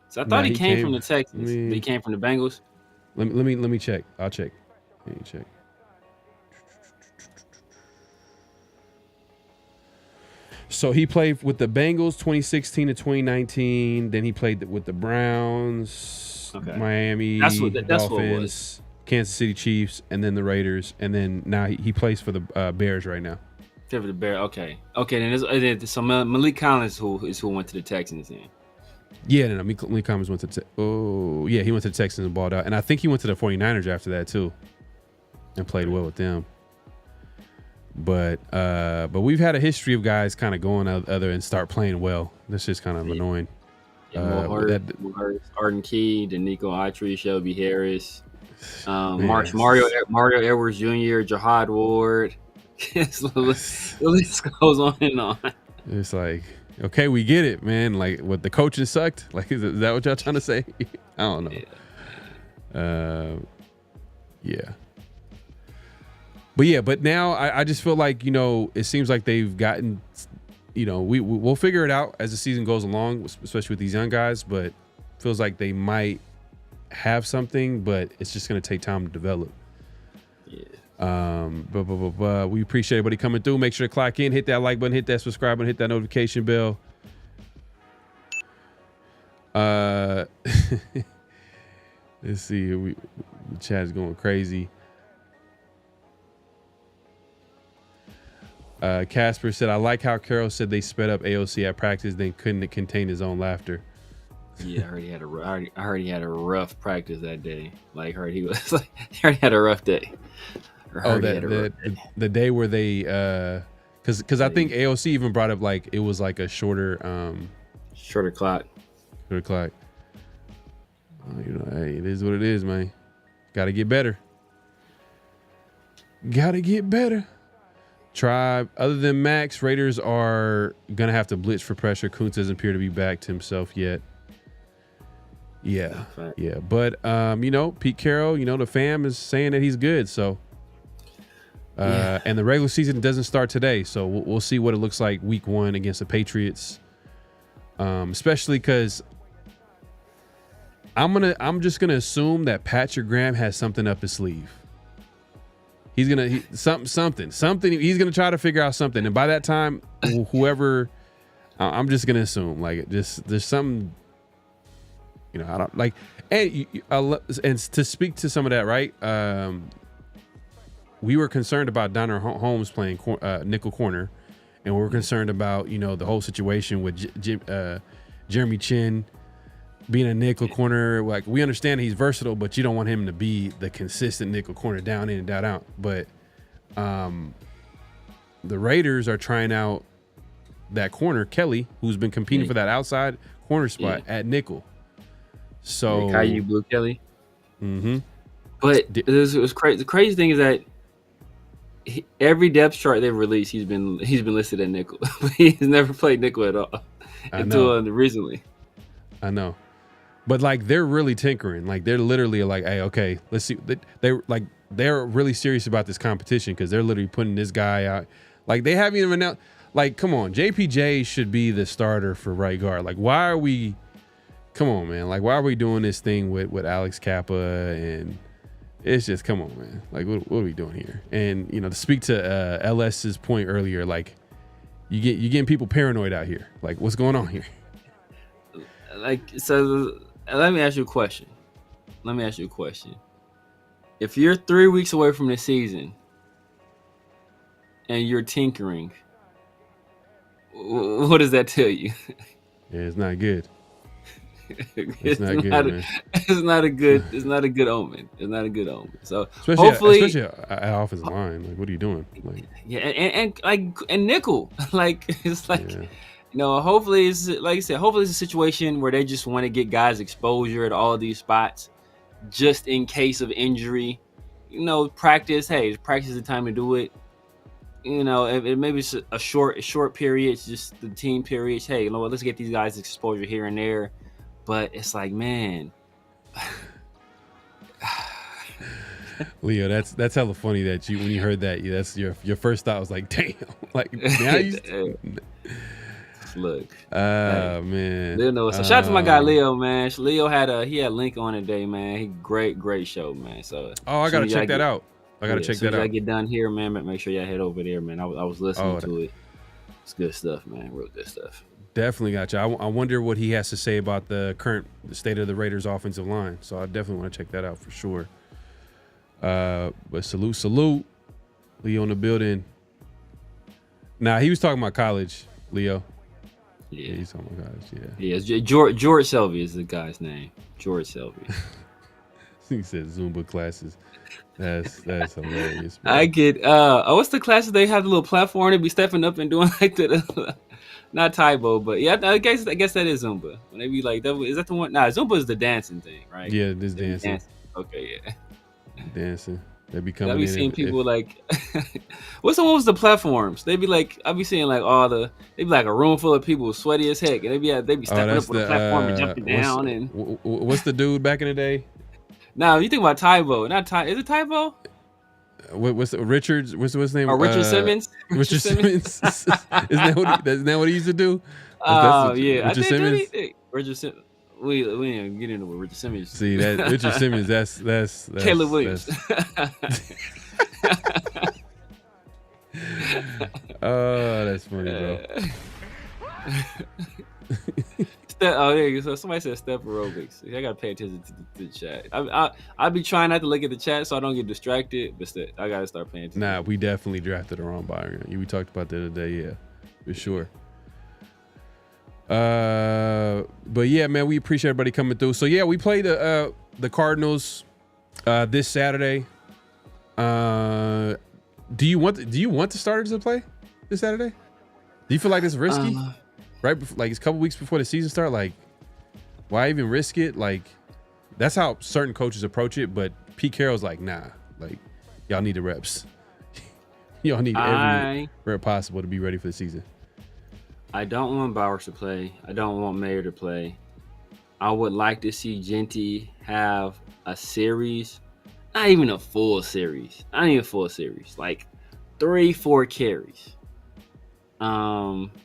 So I thought he came from the Texans. Did he came from the Bengals?
Let me check. I'll check. Let me check. So he played with the Bengals 2016 to 2019. Then he played with the Browns, Miami, Dolphins, Kansas City Chiefs, and then the Raiders. And then now he plays for the Bears right now.
For the Bears, okay. So Malik Collins is who went to the Texans then.
Yeah, no, Malik Collins went to he went to the Texans and balled out. And I think he went to the 49ers after that too and played well with them. But we've had a history of guys kind of going other and start playing well. That's just kind of annoying.
Arden Key, Danico Autry, Shelby Harris, Mario Edwards Jr., Jahad Ward. The list goes on and on.
It's like, okay, we get it, man. Like, what, the coaching sucked? Like, is that what y'all trying to say? I don't know. Yeah. But now I just feel like, it seems like they've gotten, we'll figure it out as the season goes along, especially with these young guys, but feels like they might have something, but it's just going to take time to develop.
Yeah.
But we appreciate everybody coming through. Make sure to clock in, hit that like button, hit that subscribe button, hit that notification bell. Let's see. The chat is going crazy. Casper said, I like how Carroll said they sped up AOC at practice, then couldn't contain his own laughter.
Yeah, I heard he had a rough practice that day. He already had a rough day.
The day where they Because I think AOC even brought up like it was like a shorter
clock.
Shorter clock. Hey, it is what it is, man. Got to get better. Tribe. Other than Max, Raiders are gonna have to blitz for pressure. Kuntz doesn't appear to be back to himself yet. Yeah. But Pete Carroll, the fam is saying that he's good. So. And the regular season doesn't start today, so we'll see what it looks like week 1 against the Patriots. Especially because I'm just gonna assume that Patrick Graham has something up his sleeve. He's gonna something. He's gonna try to figure out something, and by that time, whoever, I'm just gonna assume like there's something. I don't like, and to speak to some of that, right? We were concerned about Donner Holmes playing nickel corner, and we were concerned about the whole situation with Jeremy Chin being a nickel corner. Like, we understand he's versatile, but you don't want him to be the consistent nickel corner down in and down out. But the Raiders are trying out that corner, Kelly, who's been competing for that outside corner spot at nickel. So
Caillou Blue Kelly.
Mm-hmm.
But it was crazy. The crazy thing is that every depth chart they've released, he's been listed at nickel. He's never played nickel at all until recently.
I know, but like they're really tinkering. Like they're literally like, hey, okay, let's see. They're really serious about this competition because they're literally putting this guy out. Like they haven't even announced. Like, come on, JPJ should be the starter for right guard. Like, why are we? Come on, man. Like, why are we doing this thing with Alex Kappa and? It's just, come on, man. Like, what are we doing here? And, to speak to LS's point earlier, like, you getting people paranoid out here. Like, what's going on here?
Like, so let me ask you a question. If you're 3 weeks away from the season and you're tinkering, what does that tell you?
Yeah, it's not good. It's not good, man.
It's not a good omen. It's not a good omen. So
especially at offensive line. Like, what are you doing? Like,
yeah, and nickel. Like, it's like, hopefully it's like I said. Hopefully it's a situation where they just want to get guys exposure at all these spots, just in case of injury. Practice. Hey, practice is the time to do it. Maybe it's a short period. It's just the team periods. Hey, let's get these guys exposure here and there. But it's like, man,
Leo, that's hella funny that when you heard that, that's your first thought was like, damn, like now you
look.
Man,
Leo knows. So shout out to my guy Leo, man. Leo had Link on today, man. Great show, man. So
I gotta check that out. I gotta check that out.
I get done here, man. Make sure y'all head over there, man. I was listening to it. It's good stuff, man. Real good stuff.
Definitely got you. I wonder what he has to say about the current state of the Raiders offensive line. So I definitely want to check that out for sure. But salute. Leo in the building. Nah, he was talking about college, Leo.
Yeah,
he's talking about college,
yeah. George Selvey is the guy's name. George Selvey.
He said Zumba classes. That's hilarious,
man. I get what's the classes they have, the little platform they be stepping up and doing like that. Not Taibo, but yeah, I guess that is Zumba. When they be like, is that the one? Nah, Zumba is the dancing thing, right?
Yeah, this dancing.
Okay, yeah.
Dancing. They be coming in.
I be seeing people like, what's the one with the platforms? They be like, I be seeing like they be like a room full of people sweaty as heck, and they be stepping up on the platform and jumping down. And
what's the dude back in the day?
Nah, you think about Taibo, not Ty. Is it Taibo?
What's Richards? What's his name?
Or Richard Simmons?
Richard Simmons. Isn't that what he used to do?
Oh yeah,
Richard Simmons.
Richard Simmons. We didn't get into what Richard Simmons.
See that Richard Simmons? That's
Caleb Williams.
Oh, that's funny, bro.
There you go. So somebody said step aerobics. I gotta pay attention to the chat. I be trying not to look at the chat so I don't get distracted, but I gotta start paying attention.
Nah, we definitely drafted the wrong buyer. We talked about that today, yeah, for sure. But yeah, man, we appreciate everybody coming through. So yeah, we play the Cardinals this Saturday. Do you want the starters to play? this Saturday? Do you feel like it's risky?
Uh,
Right, like it's a couple weeks before the season start. Like, why even risk it? Like, that's how certain coaches approach it. But Pete Carroll's like, nah, like y'all need the reps. Y'all need every rep possible to be ready for the season.
I don't want Bowers to play. I don't want Mayer to play. I would like to see Genty have a series, not even a full series. Not even a full series. Like 3-4 carries.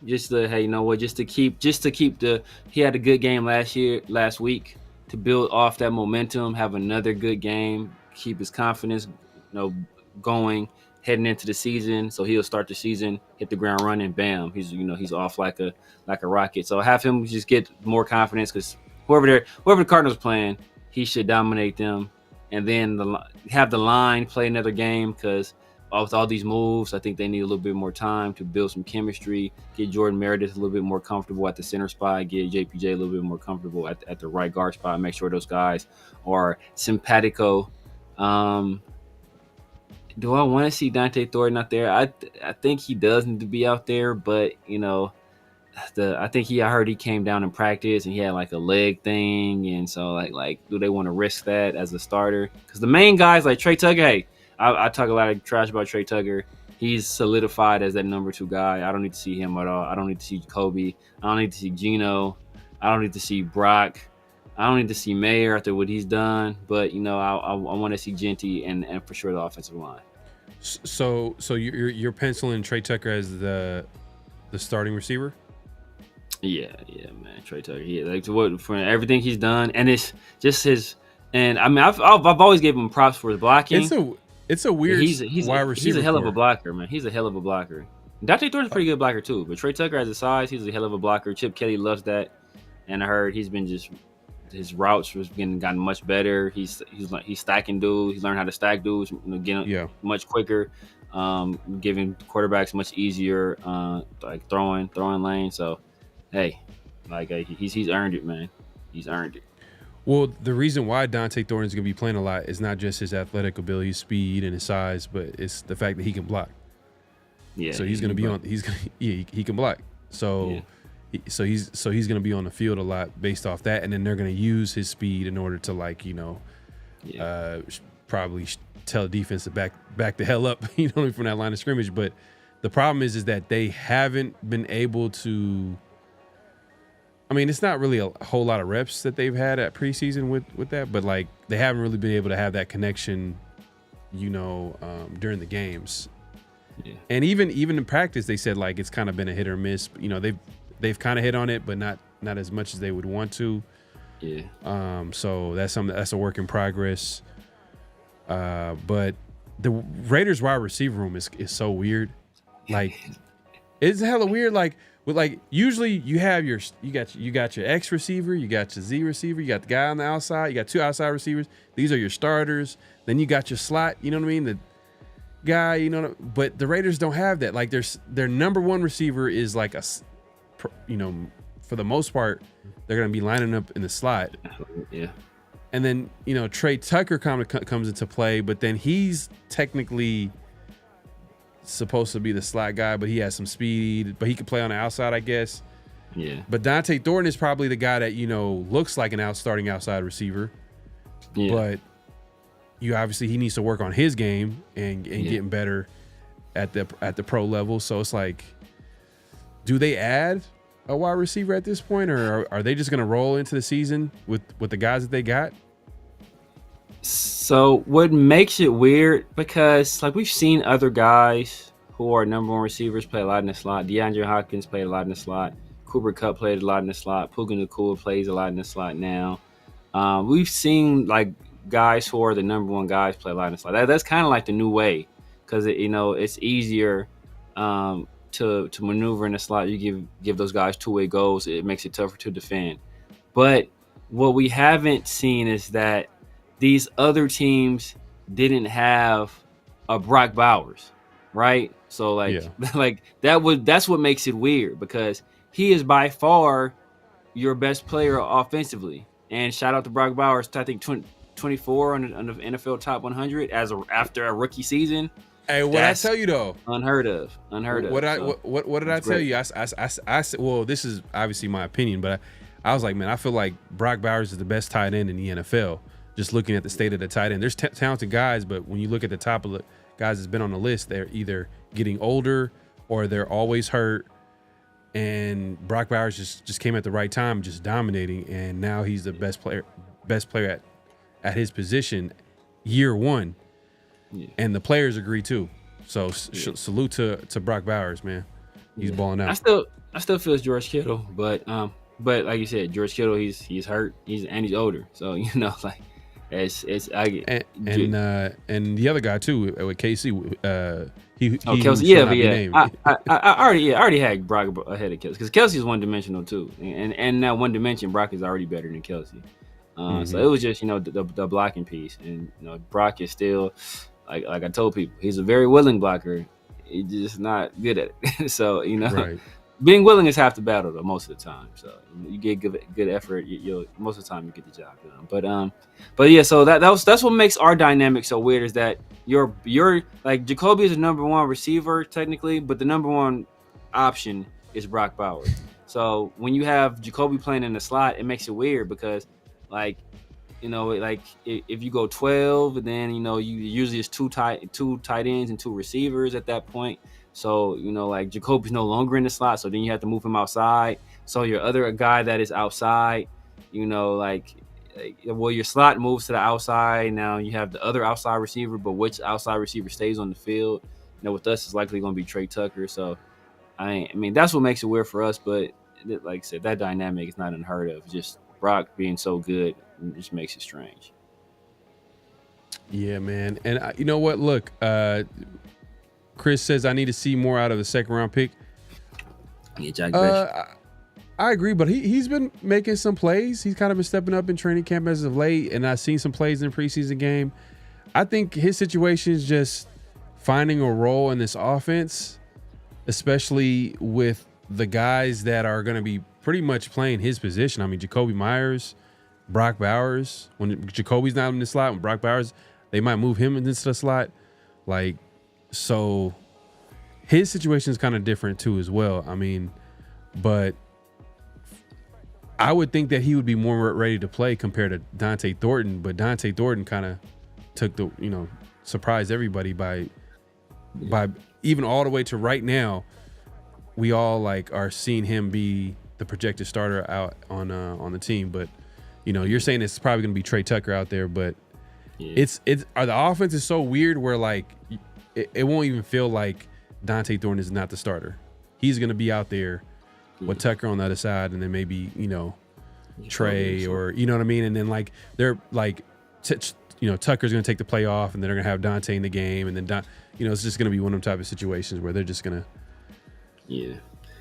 Just to, hey, you know what? Just to keep the. He had a good game last week, to build off that momentum. Have another good game. Keep his confidence, going heading into the season. So he'll start the season, hit the ground running. Bam, he's off like a rocket. So have him just get more confidence, because whoever the Cardinals playing, he should dominate them. And then have the line play another game, because with all these moves, I think they need a little bit more time to build some chemistry, get Jordan Meredith a little bit more comfortable at the center spot, get JPJ a little bit more comfortable at the right guard spot, make sure those guys are simpatico. Do I want to see Dante Thornton out there? I think he does need to be out there, but I heard he came down in practice and he had like a leg thing, and so like do they want to risk that as a starter? Because the main guys like Trey Tucker, hey, I talk a lot of trash about Trey Tucker. He's solidified as that number 2 guy. I don't need to see him at all. I don't need to see Kobe. I don't need to see Geno. I don't need to see Brock. I don't need to see Mayer after what he's done. But I want to see Genty and for sure the offensive line.
So you're penciling Trey Tucker as the starting receiver?
Yeah, man, Trey Tucker. Yeah, for everything he's done, and it's just his. And I mean, I've always gave him props for his blocking.
It's a weird wide receiver.
He's a hell of a blocker, man. He's a hell of a blocker. Dante Thornton's a pretty good blocker too, but Trey Tucker has a size. He's a hell of a blocker. Chip Kelly loves that, and I heard he's been his routes was gotten much better. He's stacking dudes. He's learned how to stack dudes, getting much quicker, giving quarterbacks much easier like throwing lane. So, hey, he's earned it, man. He's earned it.
Well, the reason why Dante Thornton is going to be playing a lot is not just his athletic ability, his speed, and his size, but it's the fact that he can block.
Yeah.
So he's going to be on. He can block. So, he's going to be on the field a lot based off that, and then they're going to use his speed in order to probably tell the defense to back the hell up, from that line of scrimmage. But the problem is that they haven't been able to. I mean, it's not really a whole lot of reps that they've had at preseason with that, but like they haven't really been able to have that connection, during the games. Yeah. And even in practice, they said like it's kind of been a hit or miss. They've kind of hit on it, but not as much as they would want to. Yeah. So that's a work in progress. But the Raiders wide receiver room is so weird. Like it's hella weird. Like usually you got your X receiver, you got your Z receiver, you got the guy on the outside, you got 2 outside receivers. These are your starters. Then you got your slot. You know what I mean? The guy. But the Raiders don't have that. Like their number 1 receiver is like for the most part they're gonna be lining up in the slot.
Yeah.
And then Trey Tucker comes into play, but then he's technically supposed to be the slot guy, but he has some speed, but he can play on the outside, I guess.
Yeah.
But Dante Thornton is probably the guy that looks like an starting outside receiver. Yeah. But obviously he needs to work on his game and getting better at the pro level. So it's like, do they add a wide receiver at this point, or are they just going to roll into the season with the guys that they got?
So what makes it weird, because like we've seen other guys who are number 1 receivers play a lot in the slot. DeAndre Hopkins played a lot in the slot. Cooper Kupp played a lot in the slot. Puka Nacua plays a lot in the slot now. We've seen like guys who are the number 1 guys play a lot in the slot. That's kind of like the new way, because it's easier to maneuver in the slot. You give those guys 2-way goals. It makes it tougher to defend. But what we haven't seen is that these other teams didn't have a Brock Bowers, right? So that's what makes it weird, because he is by far your best player offensively. And shout out to Brock Bowers, I think 24 on the NFL top 100 after a rookie season.
Hey, what I tell you though?
Unheard of.
What did I tell you? I said, well, this is obviously my opinion, but I was like, man, I feel like Brock Bowers is the best tight end in the NFL. Just looking at the state of the tight end, there's talented guys, but when you look at the top of the guys that's been on the list, they're either getting older or they're always hurt. And Brock Bowers just came at the right time, just dominating, and now he's the best player at his position year one. Yeah. And the players agree too. So salute to Brock Bowers, man. He's balling out.
I still feel it's George Kittle, but like you said, George Kittle, he's hurt, he's older, so like it's
and the other guy too with KC,
Kelsey, yeah. I already had Brock ahead of Kelsey because Kelsey's one dimensional too, and now one dimension Brock is already better than Kelsey. So it was just the blocking piece, and Brock is still. Like I told people, he's a very willing blocker. He's just not good at it. So
right.
Being willing is half the battle, though, most of the time. So you get good effort. You'll most of the time you get the job done. But yeah. So that's what makes our dynamic so weird is that you're like Jacoby is the number one receiver technically, but the number one option is Brock Bowers. So when you have Jacoby playing in the slot, it makes it weird because like. Like if you go 12, then you usually it's two tight ends and two receivers at that point. So like Jacoby's no longer in the slot, so then you have to move him outside. So your other guy that is outside, your slot moves to the outside. Now you have the other outside receiver, but which outside receiver stays on the field? With us, it's likely going to be Trey Tucker. So I mean that's what makes it weird for us. But like I said, that dynamic is not unheard of. Just Brock being so good. It just makes it strange.
Yeah, man. And you know what? Look, Chris says I need to see more out of the second round pick.
Yeah, Jack Bech.
I agree, but he's been making some plays. He's kind of been stepping up in training camp as of late, and I've seen some plays in the preseason game. I think his situation is just finding a role in this offense, especially with the guys that are going to be pretty much playing his position. I mean, Jacoby Myers, Brock Bowers. When Jacoby's not in the slot, when Brock Bowers, they might move him into the slot. So his situation is kind of different too as well. I mean, but I would think that he would be more ready to play compared to Dante Thornton. But Dante Thornton kind of took surprised everybody by even all the way to right now. We all are seeing him be the projected starter out on the team, but you're saying it's probably going to be Trey Tucker out there, but yeah. The offense is so weird where it won't even feel like Dante Thornton is not the starter. He's going to be out there with Tucker on the other side, and then maybe Trey or what I mean, and then they're Tucker's going to take the play off, and then they're going to have Dante in the game, and then it's just going to be one of them type of situations where they're just going to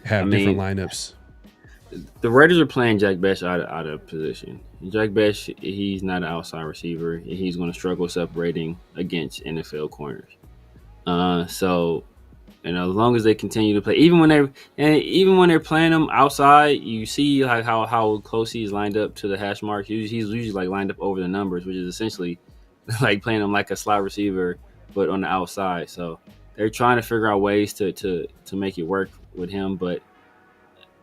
have different lineups.
The Raiders are playing Jack Bech out of position. Jack Bech, he's not an outside receiver. He's going to struggle separating against NFL corners. So as long as they continue to play, even when they're playing him outside, you see how close he's lined up to the hash marks. He's usually lined up over the numbers, which is essentially like playing him like a slot receiver, but on the outside. So they're trying to figure out ways to make it work with him, but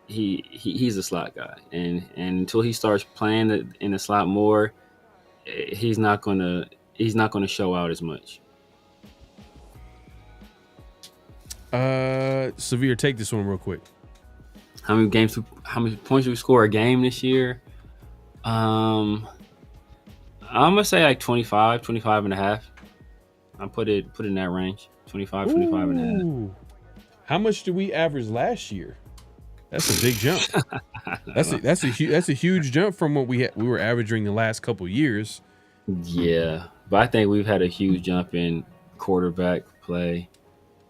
he's a slot guy, and until he starts playing in the slot more, he's not gonna show out as much.
Severe, take this one real quick.
How many points do we score a game this year? I'm gonna say 25 and a half. I put it in that range. 25 and a half.
How much do we average last year? That's a big jump. That's a huge jump from what we were averaging the last couple years.
Yeah, but I think we've had a huge jump in quarterback play.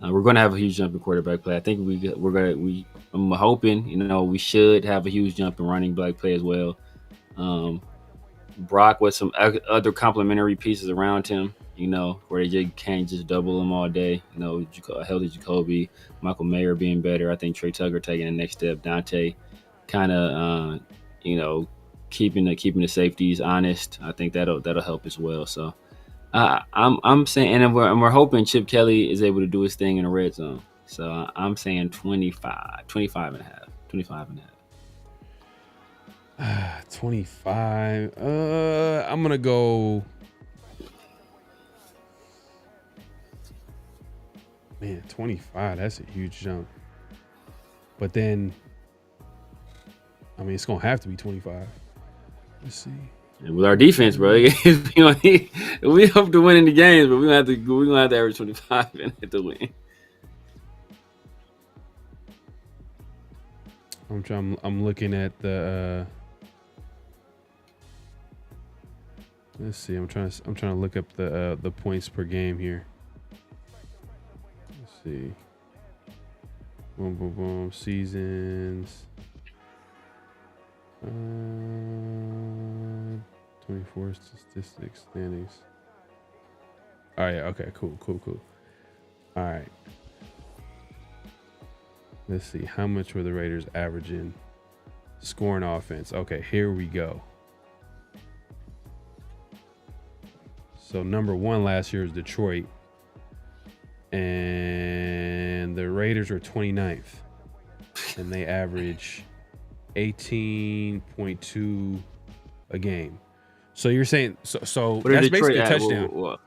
We're going to have a huge jump in quarterback play. I think I'm hoping we should have a huge jump in running back play as well. Brock with some other complementary pieces around him, where they can't just double him all day. Healthy Jacoby, Michael Mayer being better. I think Trey Tucker taking the next step. Dante kind of, keeping the safeties honest. I think that'll help as well. So I'm saying, and we're hoping Chip Kelly is able to do his thing in the red zone. So I'm saying 25 and a half, 25 and a half.
25. I'm gonna go. Man, 25. That's a huge jump. But then, I mean, it's gonna have to be 25. Let's see.
And with our defense, bro, we hope to win in the games, but we're gonna have to average 25 and have to win.
I'm looking at the. Let's see. I'm trying to look up the points per game here. Let's see. Boom, boom, boom. Seasons. 24 statistics, standings. All right. Okay. Cool. All right. Let's see. How much were the Raiders averaging scoring offense? Okay. Here we go. So number 1 last year is Detroit. And the Raiders were 29th. And they average 18.2 a game. So you're saying so that's basically a touchdown.
What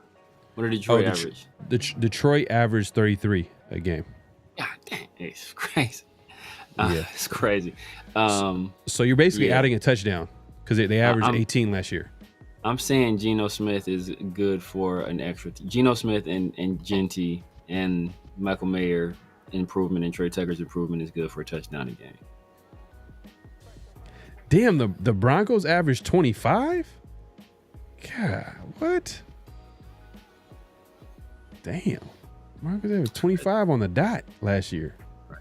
did Detroit average?
Detroit averaged 33 a game.
God damn, it's crazy.
Yeah.
It's crazy.
So you're basically adding a touchdown because they averaged 18 last year.
I'm saying Geno Smith is good for an extra. Geno Smith and Genty and Michael Mayer improvement and Trey Tucker's improvement is good for a touchdown a game.
Damn, the Broncos averaged 25? God, what? Damn. Broncos averaged 25 on the dot last year.
Right.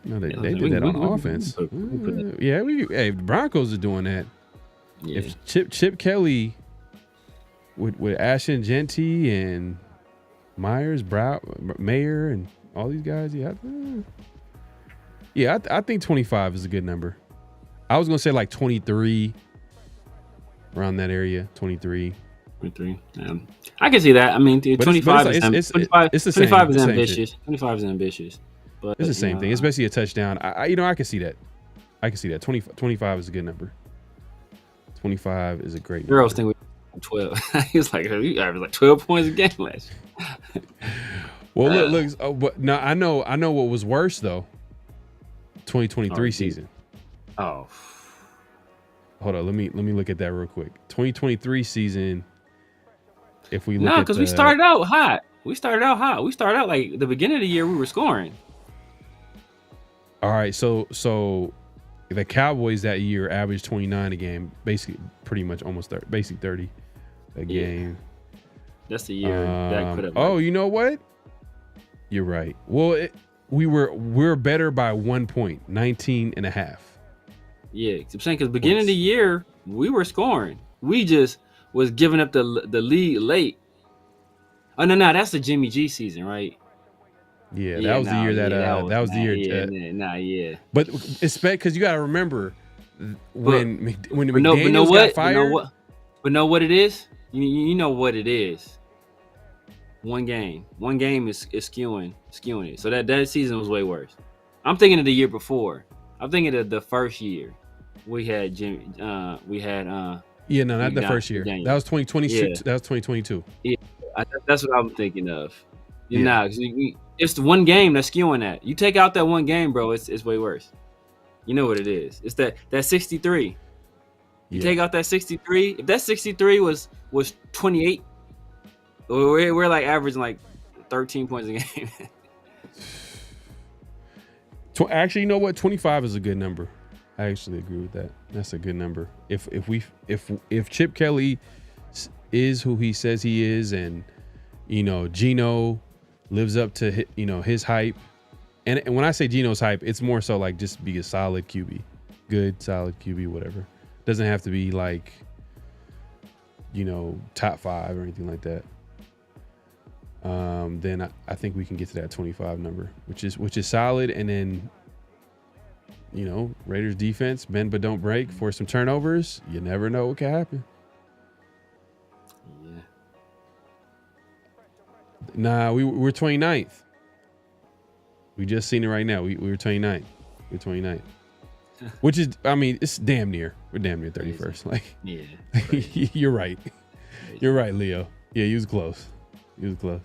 No, they did that on offense. Hey, the Broncos are doing that.
Yeah.
If Chip Kelly with Ashton Genty and Myers, Mayer, and all these guys, I think 25 is a good number. I was gonna say like 23, around that area, 23.
23. I can see that. I mean, 25 is ambitious. 25 is ambitious. But
it's the same thing. It's basically a touchdown. I can see that. 25 is a good number. 25 is a great number.
Girls think we 12. He was like, you average like 12 points a game last year.
Well, look. But no, I know what was worse though. 2023 season.
Oh.
Hold on. Let me look at that real quick. 2023 season. If we look
because we started out hot. We started out like the beginning of the year we were scoring.
All right, so the Cowboys that year averaged 29 a game, basically pretty much almost 30, basically 30 a game.
That's the year that could have.
Oh, you know what? You're right. Well, we're better by 1 point, 19 and a half.
Yeah, I'm saying because beginning of the year we were scoring. We just was giving up the lead late. Oh no, that's the Jimmy G season, right?
Yeah, that was the year that was the year. But it's because you got to remember when McDaniels got fired.
But know what it is? You know what it is. One game is skewing it. So that season was way worse. I'm thinking of the year before. I'm thinking of the first year we had Jimmy. Not the first year. That was 2020. Yeah. That was 2022. Yeah, that's what I'm thinking of. Because it's the one game that's skewing that. You take out that one game, bro, it's way worse. You know what it is? It's that 63. You take out that 63. If that 63 was 28, we're like averaging like 13 points a game.
Actually, you know what? 25 is a good number. I actually agree with that. That's a good number. If Chip Kelly is who he says he is, and Geno lives up to his hype, and when I say Geno's hype, it's more so like just be a solid QB, good solid QB, whatever. Doesn't have to be like top 5 or anything like that. Then I think we can get to that 25 number, which is solid. And then, Raiders defense, bend but don't break, for some turnovers. You never know what can happen. Nah, we're 29th. We just seen it right now. We were 29th. We're 29th. Which is, I mean, it's damn near. We're damn near 31st. Like,
Yeah.
you're right. You're right, Leo. Yeah, he was close. He was close.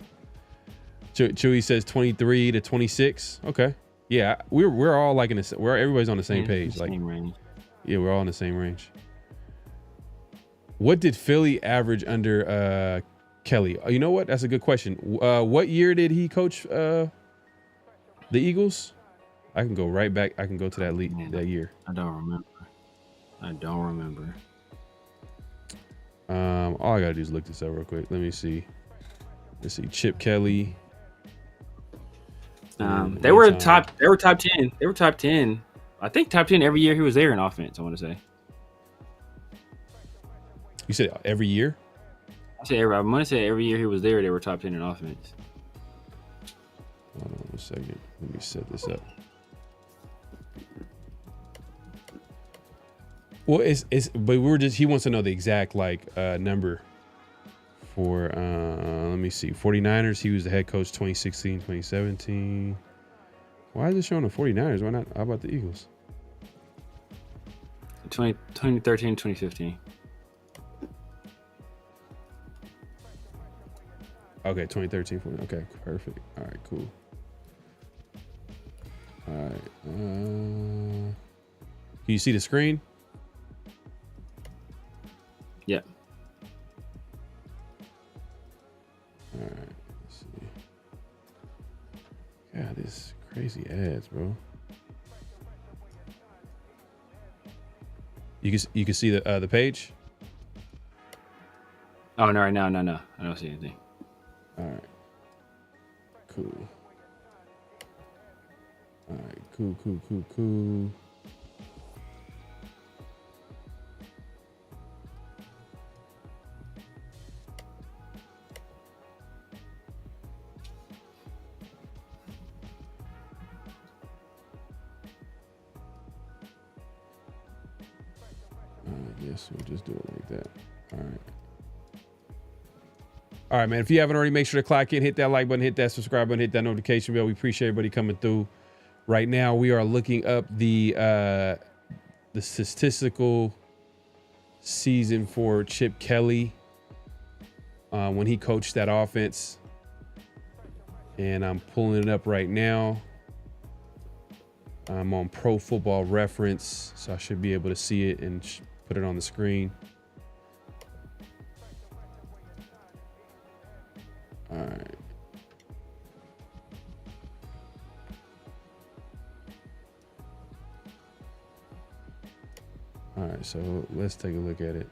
Chewy says 23 to 26. Okay. Yeah, we're all like everybody's on the same page. Like,
same range.
Yeah, we're all in the same range. What did Philly average under Kelly? You know what? That's a good question. What year did he coach the Eagles? I can go right back. I can go to that that year.
I don't remember.
All I gotta do is look this up real quick. Let me see. Let's see. Chip Kelly.
They were top 10. They were top 10. I think top 10 every year he was there in offense, I want to say.
You said every year?
I'm going to say every year he was there, they were top 10 in offense.
Hold on a second. Let me set this up. Well, but he wants to know the exact number for let me see. 49ers, he was the head coach 2016, 2017. Why is it showing the 49ers? Why not? How about the Eagles?
2013, 2015.
Okay, 2013, 14. Okay, perfect. All right, cool. All right. Can you see the screen?
Yeah.
All right. Let's see. God, this crazy ads, bro. You can see the page.
Oh no! Right now, no. I don't see anything.
All right. Cool. All right. Cool. I guess we'll just do it like that. All right. All right, man. If you haven't already, make sure to clock in, hit that like button, hit that subscribe button, hit that notification bell. We appreciate everybody coming through. Right now, we are looking up the statistical season for Chip Kelly when he coached that offense. And I'm pulling it up right now. I'm on Pro Football Reference, so I should be able to see it and put it on the screen. All right. All right, so let's take a look at it.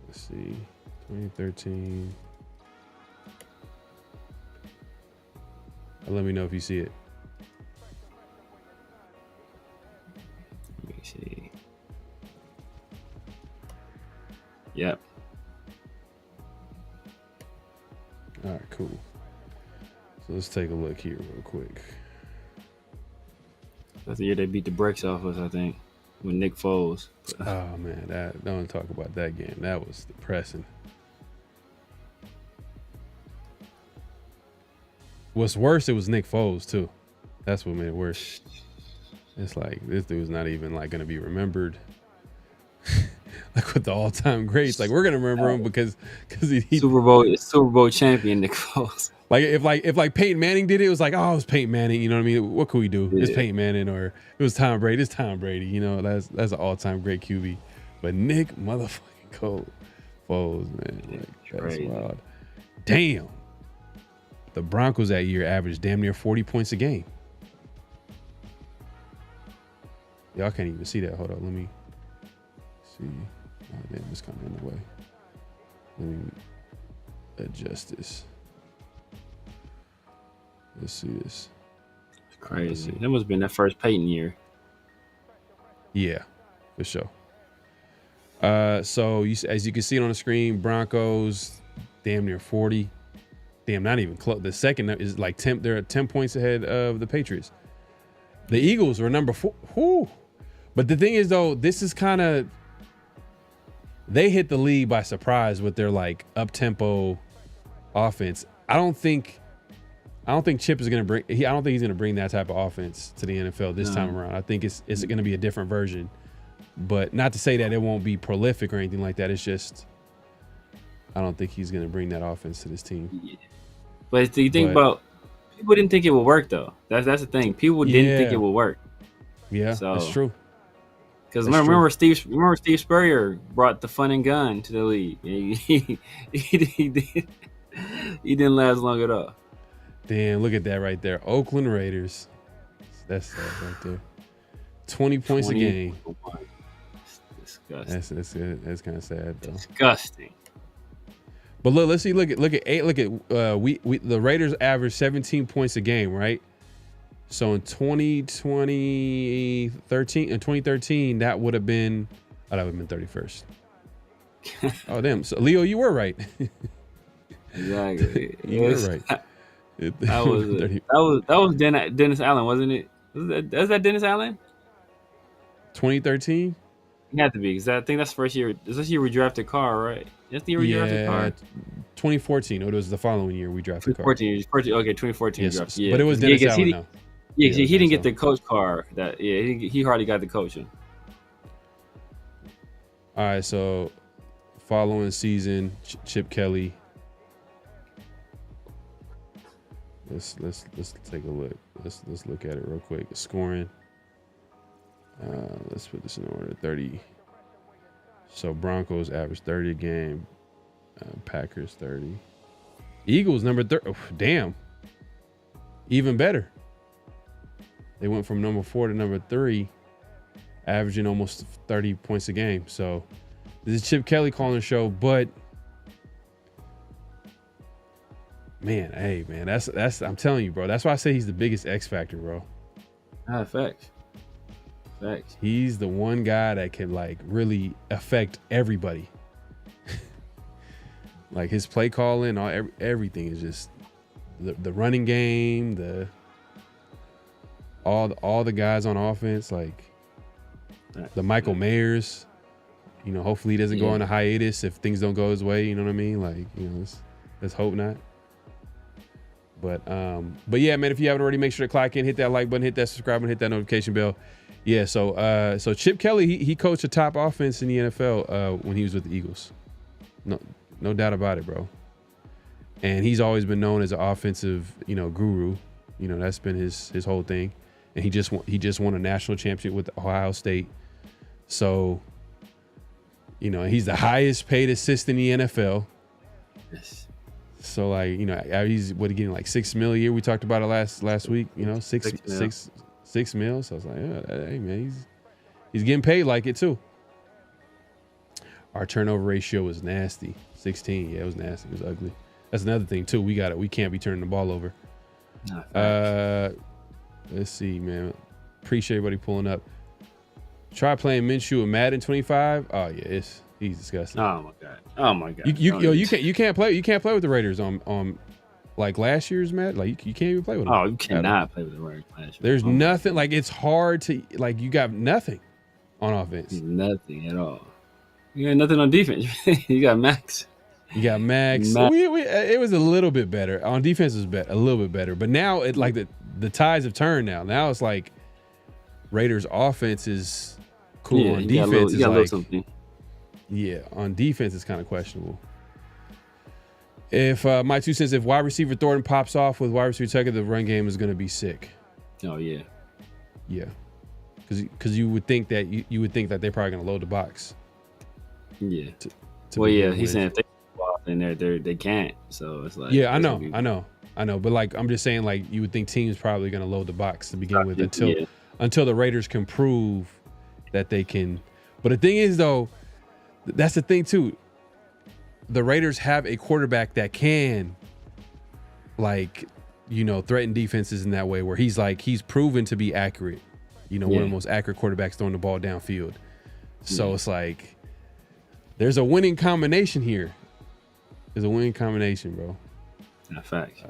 Let's see. 2013. Let me know if you see it.
Let me see. Yep.
All right, cool. So let's take a look here real quick.
That's the year they beat the brakes off us, I think, with Nick Foles.
Oh man, don't talk about that game. That was depressing. What's worse, it was Nick Foles too. That's what made it worse. It's like this dude's not even like gonna be remembered. Like with the all-time greats, like we're gonna remember him because he
Super Bowl champion Nick Foles.
Like if Peyton Manning did it, it was like, oh, it was Peyton Manning. You know what I mean? What could we do? Yeah. It's Peyton Manning, or it was Tom Brady. It's Tom Brady. You know, that's an all-time great QB. But Nick motherfucking Foles, man, like, that's wild. Damn. The Broncos that year averaged damn near 40 points a game. Y'all can't even see that. Hold on, let me see. Oh damn, it's kind of in the way. Let me adjust this. Let's see this.
It's crazy. That must have been that first Peyton year.
Yeah, for sure. So as you can see on the screen, Broncos damn near 40. Damn, not even close. The second is like 10. They're 10 points ahead of the Patriots. The Eagles were number 4. Whew. But the thing is, though, this is kind of, they hit the league by surprise with their like up-tempo offense. I don't think I don't think Chip is going to bring. I don't think he's going to bring that type of offense to the NFL this time around. I think it's going to be a different version. But not to say that it won't be prolific or anything like that. It's just I don't think he's going to bring that offense to this team.
Yeah. But do you think about people didn't think it would work though? That's the thing. People didn't think it would work.
Yeah, so, that's true.
Because remember Steve Spurrier brought the fun and gun to the league. He didn't last long at all.
Damn, look at that right there. Oakland Raiders. That's sad right there. 20 points a game.
Disgusting.
That's kind of sad though.
Disgusting.
But let's see. Look at the Raiders average 17 points a game, right? So in 2013, that would have been 31st. Oh damn! So Leo, you were right.
Exactly.
You were right.
That was Dennis Allen, wasn't it? Was that Dennis Allen?
2013.
It had to be because I think that's the first year. Is this year we drafted Carr, right? That's the year we drafted Carr.
2014. It was the following year we drafted Carr.
2014. Okay, 2014.
Yes,
drafted. Yeah,
but it was Dennis Allen now.
Yeah, he didn't get the coach Carr. He hardly got the coaching.
All right, so following season, Chip Kelly. Let's take a look. Let's look at it real quick. Scoring. Let's put this in order. 30. So Broncos average 30 a game. Packers 30. Eagles number 30. Oh, damn. Even better. They went from number 4 to number 3, averaging almost 30 points a game. So this is Chip Kelly calling the show, but man, hey man, that's I'm telling you, bro. That's why I say he's the biggest X factor, bro.
Facts.
He's the one guy that can like really affect everybody. Like his play calling, everything is just the running game, all the guys on offense, like the Michael Mayers. You know, hopefully he doesn't go on a hiatus if things don't go his way. You know what I mean? Like, you know, let's hope not. But yeah, man, if you haven't already, make sure to clock in, hit that like button, hit that subscribe button, hit that notification bell. Yeah, so Chip Kelly, he coached a top offense in the NFL when he was with the Eagles. No doubt about it, bro. And he's always been known as an offensive, guru. You know, that's been his whole thing. And he just won a national championship with Ohio State. So, he's the highest paid assistant in the NFL.
Yes.
So he's getting like $6 million a year. We talked about it last week. $6 million. So I was like, hey man, he's getting paid like it too. Our turnover ratio was nasty, 16. Yeah, it was nasty. It was ugly. That's another thing too. We can't be turning the ball over. Let's see, man. Appreciate everybody pulling up. Try playing Minshew and Madden 25. Oh yeah, he's disgusting.
Oh my god.
You can't play with the Raiders on like last year's Madden. Like you can't even play with them.
Oh, you cannot play with the Raiders last year.
There's nothing. Like it's hard to you got nothing on offense.
Nothing at all. You got nothing on defense. You got Max.
You got Max. It was a little bit better on defense. Was a little bit better, but now it like the tides have turned. Now it's like Raiders offense is cool. On defense is like on defense it's kind of questionable. If my 2 cents, if wide receiver Thornton pops off with wide receiver Tucker, the run game is going to be sick.
Oh yeah,
because you would think that they're probably going to load the box.
Yeah. He's saying if they go off in there, they can't. So it's like
I know. But like I'm just saying, like you would think teams probably going to load the box to begin with until the Raiders can prove that they can. But the thing is, though, that's the thing too. The Raiders have a quarterback that can, threaten defenses in that way, where he's proven to be accurate. One of the most accurate quarterbacks throwing the ball downfield. So it's like there's a winning combination here. There's a winning combination, bro.
Fact.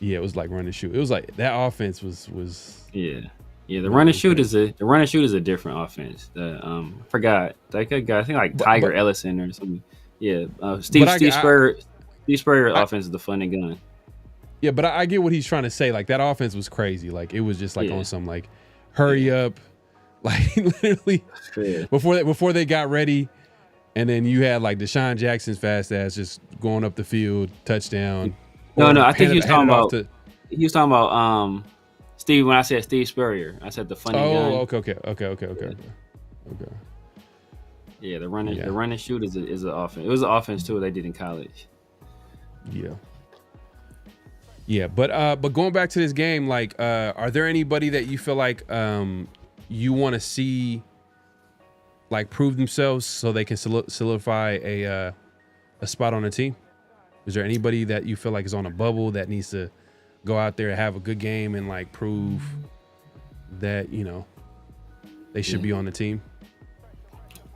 It was like run and shoot. It was like that offense was.
Yeah. The run and shoot is a different offense. Forgot that guy. I think like Tiger Ellison or something. Yeah, Steve Spurrier offense is the fun and gun.
Yeah, but I get what he's trying to say. Like that offense was crazy. Like it was just like on some like hurry up, like literally before they got ready, and then you had like Deshaun Jackson's fast ass just going up the field, touchdown.
No, I think he was talking about. He was talking about Steve. When I said Steve Spurrier, I said the funny gun.
Oh, okay.
Yeah, the running shoot is an offense. It was an offense too. They did in college.
Yeah, but going back to this game, like, are there anybody that you feel like you want to see like prove themselves so they can solidify a spot on the team? Is there anybody that you feel like is on a bubble that needs to go out there and have a good game and like prove that they should be on the team?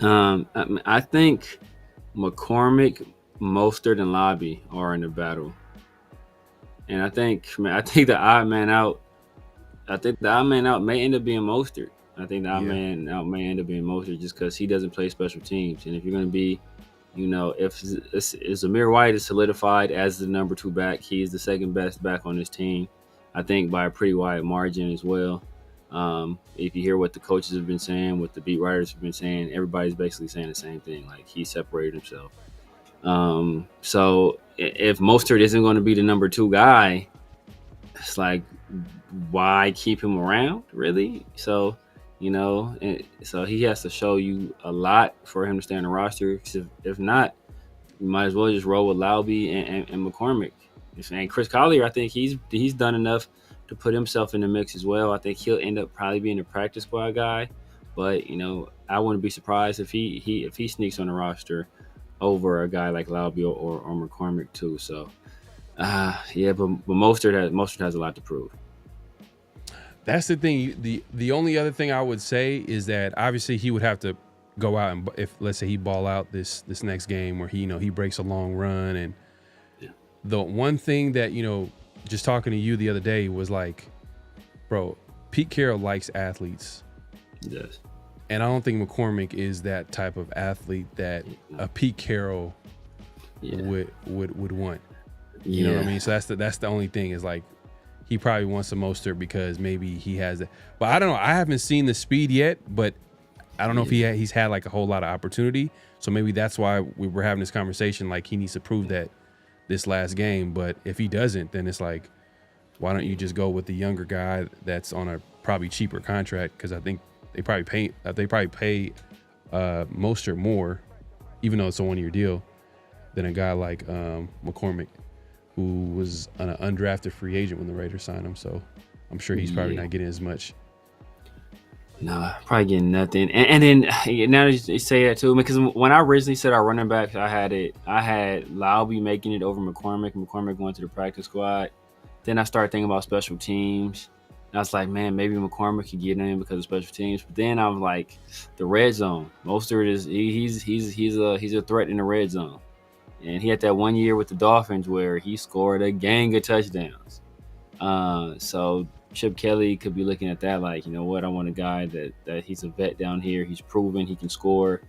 I think McCormick, Mostert, and Lobby are in the battle, and I think the odd man out. I think the odd man out may end up being Mostert. I think the odd man out may end up being Mostert just because he doesn't play special teams, and if you're going to be, if Zamir White is solidified as the number 2 back, he's the second best back on this team. I think by a pretty wide margin as well. If you hear what the coaches have been saying, what the beat writers have been saying, everybody's basically saying the same thing. Like he separated himself. So if Mostert isn't going to be the number 2 guy, it's like, why keep him around, really? So, so he has to show you a lot for him to stay on the roster. If not, you might as well just roll with Laube and McCormick. And Chris Collier, I think he's done enough to put himself in the mix as well. I think he'll end up probably being a practice squad guy, but I wouldn't be surprised if he sneaks on the roster over a guy like Laube or McCormick too. So, but Mostert has a lot to prove.
That's the thing. The only other thing I would say is that obviously he would have to go out and if let's say he ball out this next game where he breaks a long run, and the one thing that just talking to you the other day was like, bro, Pete Carroll likes athletes.
Yes.
And I don't think McCormick is that type of athlete that a Pete Carroll would want. You know what I mean? So that's the only thing is like he probably wants a Mostert because maybe he has it. But I don't know. I haven't seen the speed yet, but I don't know if he's had like a whole lot of opportunity. So maybe that's why we were having this conversation. Like he needs to prove that this last game. But if he doesn't, then it's like, why don't you just go with the younger guy that's on a probably cheaper contract? Because I think they probably pay Mostert more, even though it's a 1-year deal, than a guy like McCormick, who was an undrafted free agent when the Raiders signed him. So I'm sure he's probably not getting as much.
No, probably getting nothing. And then now that you say that too, because when I originally said our running backs, I had Laube making it over McCormick going to the practice squad. Then I started thinking about special teams. And I was like, man, maybe McCormick could get in because of special teams. But then I was like, the red zone. Mostert is he's a threat in the red zone. And he had that 1 year with the Dolphins where he scored a gang of touchdowns. So Chip Kelly could be looking at that like, I want a guy that he's a vet down here. He's proven he can score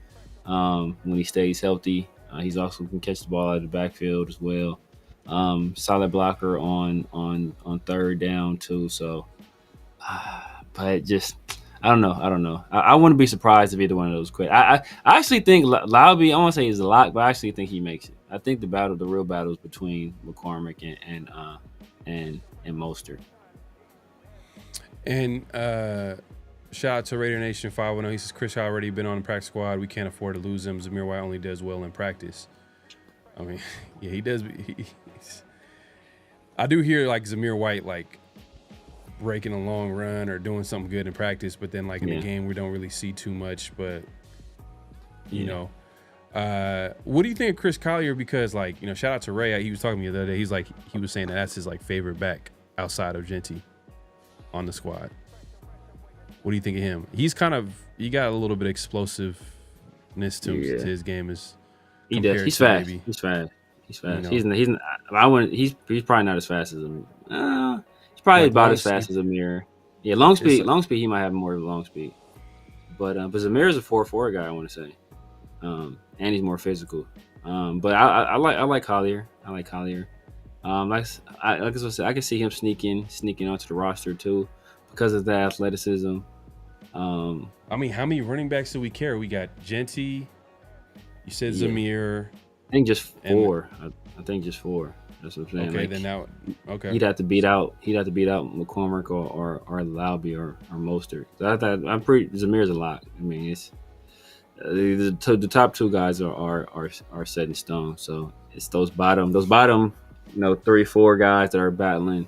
when he stays healthy. He's also can catch the ball out of the backfield as well. Solid blocker on third down too. So, but just I don't know. I wouldn't be surprised if either one of those quit. I actually think Laube, I won't say he's a lock, but I actually think he makes it. I think the real battle is between McCormick and Mostert.
And shout out to Raider Nation 510. He says Chris already been on the practice squad. We can't afford to lose him. Zamir White only does well in practice. I mean, yeah, he does. I do hear like Zamir White like breaking a long run or doing something good in practice, but then like in the game we don't really see too much. But you know, what do you think of Chris Collier? Because like shout out to Ray. He was talking to me the other day. He's like he was saying that's his like favorite back outside of Genty on the squad. What do you think of him? He got a little bit of explosive-ness to his game.
He does. He's fast. Maybe. He's fast. He's probably not as fast as him. He's probably like about as fast as Amir. Yeah, long speed. He might have more long speed. But Zamir is a 4.4 guy, I want to say. And he's more physical. But I like Collier. Like I said, I can see him sneaking onto the roster too because of the athleticism.
I mean, how many running backs do we carry? We got Genty. You said
Yeah.
Zamir.
I think just
And
4. I think just 4. That's what I'm saying.
okay,
Like,
then now, okay.
he'd have to beat out McCormick or Lauby or Mostert. So I'm pretty Zamir's a lot. I mean, it's the top 2 guys are set in stone. So it's those bottom 3-4 guys that are battling.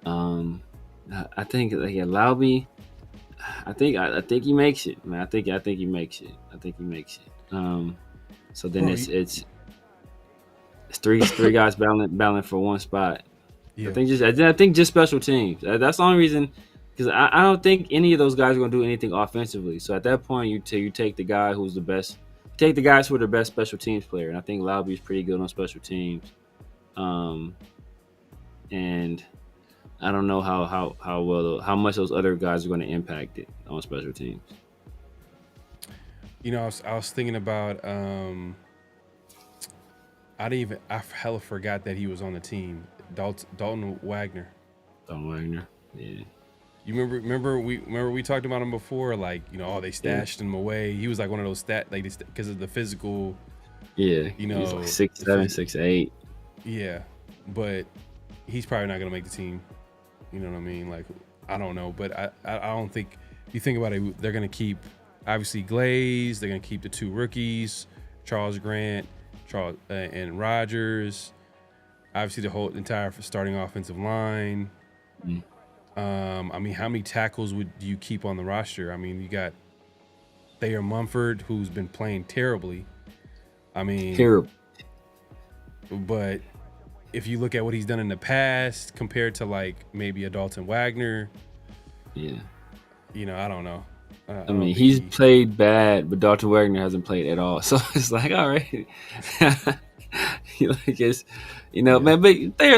I think like Lauby. I think he makes it, man. I think he makes it. So then
Bro,
it's three guys battling for one spot.
yeah.
I think just special teams. That's the only reason, because I don't think any of those guys are going to do anything offensively. So at that point, you take the guy who's the best. Take the guys who are the best special teams player, and I think Lauby is pretty good on special teams. And I don't know how much those other guys are going to impact it on special teams.
You know, I was thinking about I hella forgot that he was on the team. Dalton Wagner.
Dalton Wagner, yeah.
You remember we talked about him before, like, you know, they stashed him away. He was like one of those because of the physical.
Yeah,
you know,
he's like 6'7", 6'8".
Yeah, but he's probably not gonna make the team. You know what I mean? Like, I don't know, but I don't think, if you think about it, they're gonna keep obviously Glaze. They're gonna keep the 2 rookies, Charles Grant, and Rogers. Obviously, the whole entire starting offensive line. I mean, how many tackles do you keep on the roster? I mean, you got Thayer Mumford, who's been playing terribly. I mean,
terrible.
But if you look at what he's done in the past compared to like maybe a Dalton Wagner,
yeah,
you know, I don't know.
I mean, he's played bad, but Dalton Wagner hasn't played at all. So it's like, all right, like it's, you know, man. But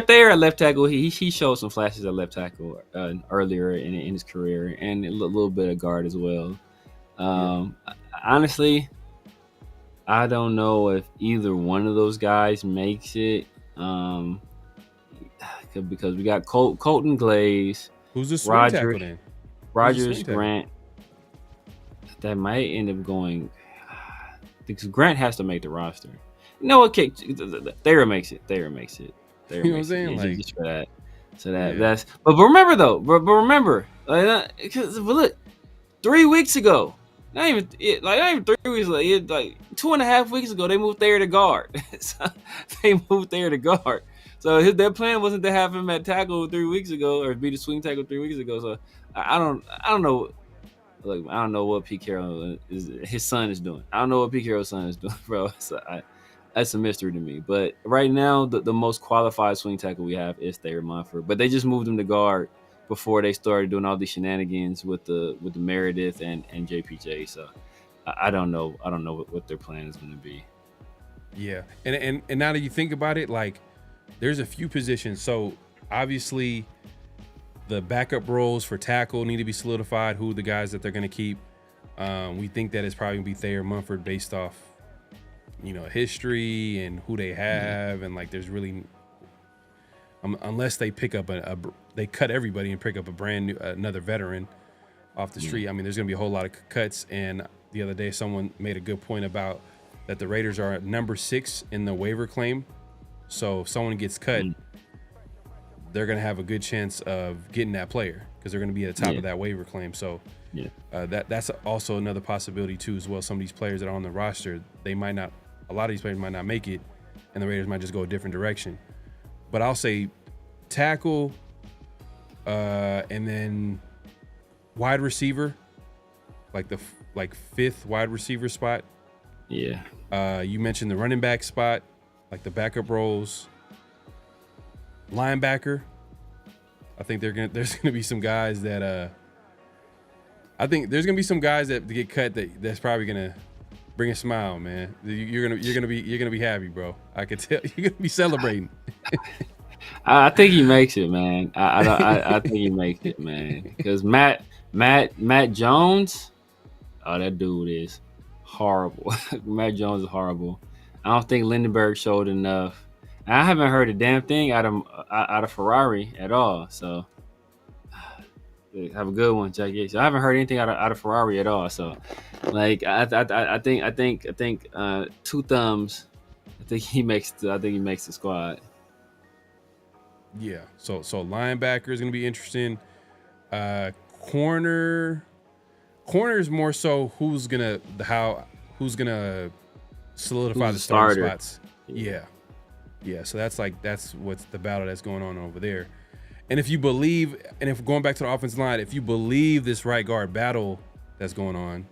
Thayer at left tackle, he showed some flashes at left tackle earlier in his career, and a little bit of guard as well. Honestly, I don't know if either one of those guys makes it, because we got Colton Glaze,
who's the swing tackle then?
Rogers, Grant. That might end up going, because Grant has to make the roster. No, okay, Thayer makes it.
You know what I'm saying? Like,
just for that. So that's. But remember though, because look, 3 weeks ago, not even 3 weeks ago, like 2.5 weeks ago, they moved Thayer to guard. So their plan wasn't to have him at tackle 3 weeks ago or be the swing tackle 3 weeks ago. So I don't know. Look, I don't know what Pete Carroll his son is doing. I don't know what Pete Carroll's son is doing, bro. So that's a mystery to me. But right now, the most qualified swing tackle we have is Thayer Mumford. But they just moved him to guard before they started doing all these shenanigans with the Meredith and JPJ. So I don't know. I don't know what their plan is going to be.
Yeah, and now that you think about it, like, there's a few positions. So obviously, the backup roles for tackle need to be solidified. Who are the guys that they're going to keep? We think that it's probably going to be Thayer Mumford based off, you know, history and who they have. And like, there's really, unless they pick up they cut everybody and pick up a brand new, another veteran off the street. I mean, there's going to be a whole lot of cuts. And the other day, someone made a good point about that the Raiders are at number 6 in the waiver claim. So if someone gets cut, they're going to have a good chance of getting that player because they're going to be at the top of that waiver claim. So that's also another possibility too as well. Some of these players that are on the roster, a lot of these players might not make it, and the Raiders might just go a different direction. But I'll say tackle, and then wide receiver, like the 5th wide receiver spot. Yeah. You mentioned the running back spot, like the backup roles. Linebacker, I think there's gonna be some guys that I think there's gonna be some guys that get cut that's probably gonna bring a smile, man. You're gonna be happy, bro. I can tell you're gonna be celebrating.
I think he makes it, man. I think he makes it, man. Because Matt Jones, that dude is horrible. Matt Jones is horrible. I don't think Lindenberg showed enough. I haven't heard a damn thing out of Ferrari at all. So have a good one, Jack. So I haven't heard anything out of Ferrari at all. So like I think two thumbs. I think he makes the squad.
Yeah. So linebacker is going to be interesting. Corner is more so who's gonna solidify
Who's
the
the
starting
starter?
spots. Yeah. So that's what's the battle that's going on over there. And if going back to the offensive line, if you believe this right guard battle that's going on,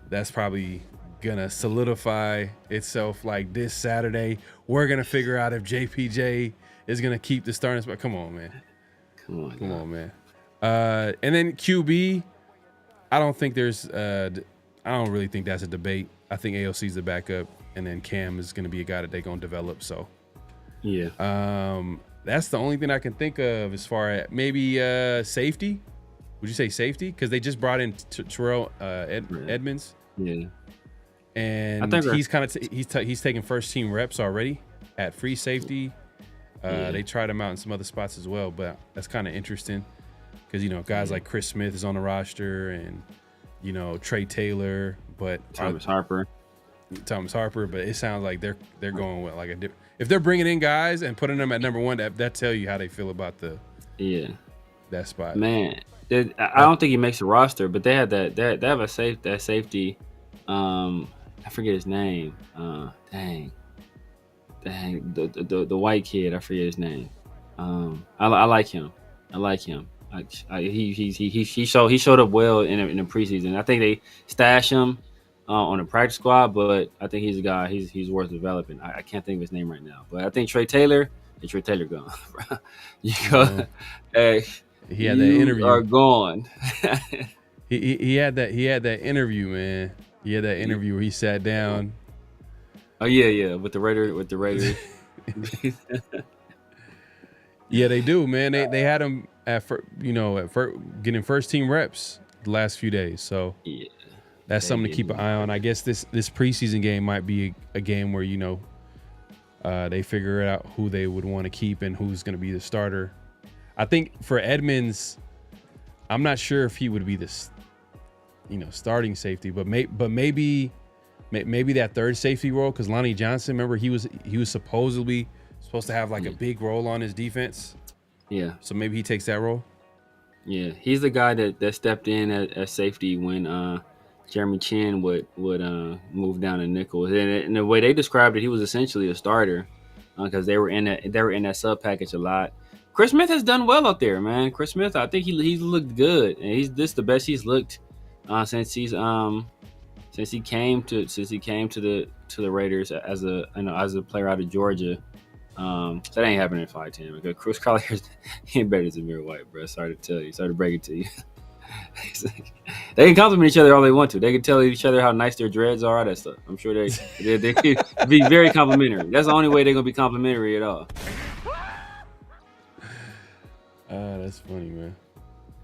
that's probably gonna solidify itself like this Saturday. We're gonna figure out if JPJ is gonna keep the starting spot. Come on, man. Come on, man. And then QB, I don't really think that's a debate. I think AOC's the backup, and then Cam is gonna be a guy that they're gonna develop. So
Yeah.
that's the only thing I can think of as far as maybe safety. Would you say safety? Because they just brought in Terrell Edmonds.
Yeah.
And
I think
he's taking first team reps already at free safety.
Yeah.
They tried him out in some other spots as well, but that's kind of interesting because guys like Chris Smith is on the roster and Trey Taylor, but
Thomas Harper.
But it sounds like they're going with like if they're bringing in guys and putting them at number one, that tell you how they feel about that spot.
Man, I don't think he makes the roster, but they have they have a safety. I forget his name. Dang, the white kid. I forget his name. I like him. He showed up well in the preseason. I think they stashed him on the practice squad, but I think he's a guy. He's worth developing. I can't think of his name right now, but I think Trey Taylor gone. You go. Hey,
he had that interview.
Are gone.
he had that interview, man. He had that interview where he sat down.
Oh yeah, with the Raiders.
Yeah, they do, man. They had him getting first team reps the last few days. So
Yeah,
that's something to keep an eye on. I guess this preseason game might be a game where they figure out who they would want to keep and who's going to be the starter. I think for Edmonds, I'm not sure if he would be this, starting safety, but maybe that third safety role, because Lonnie Johnson, remember he was supposedly supposed to have like a big role on his defense.
Yeah.
So maybe he takes that role.
Yeah, he's the guy that stepped in at safety when Jeremy Chin would move down to nickel. And the way they described it, he was essentially a starter because they were in that sub package a lot. Chris Smith has done well out there, man. Chris Smith, I think he's looked good, and this the best he's looked since he came to the Raiders as a player out of Georgia. That ain't happening in 5'10", because Chris Collier he ain't better than Zamir White, bro. Sorry to tell you. Sorry to break it to you. They can compliment each other all they want to. They can tell each other how nice their dreads are, all that stuff. I'm sure they could be very complimentary. That's the only way they're gonna be complimentary at all.
That's funny, man.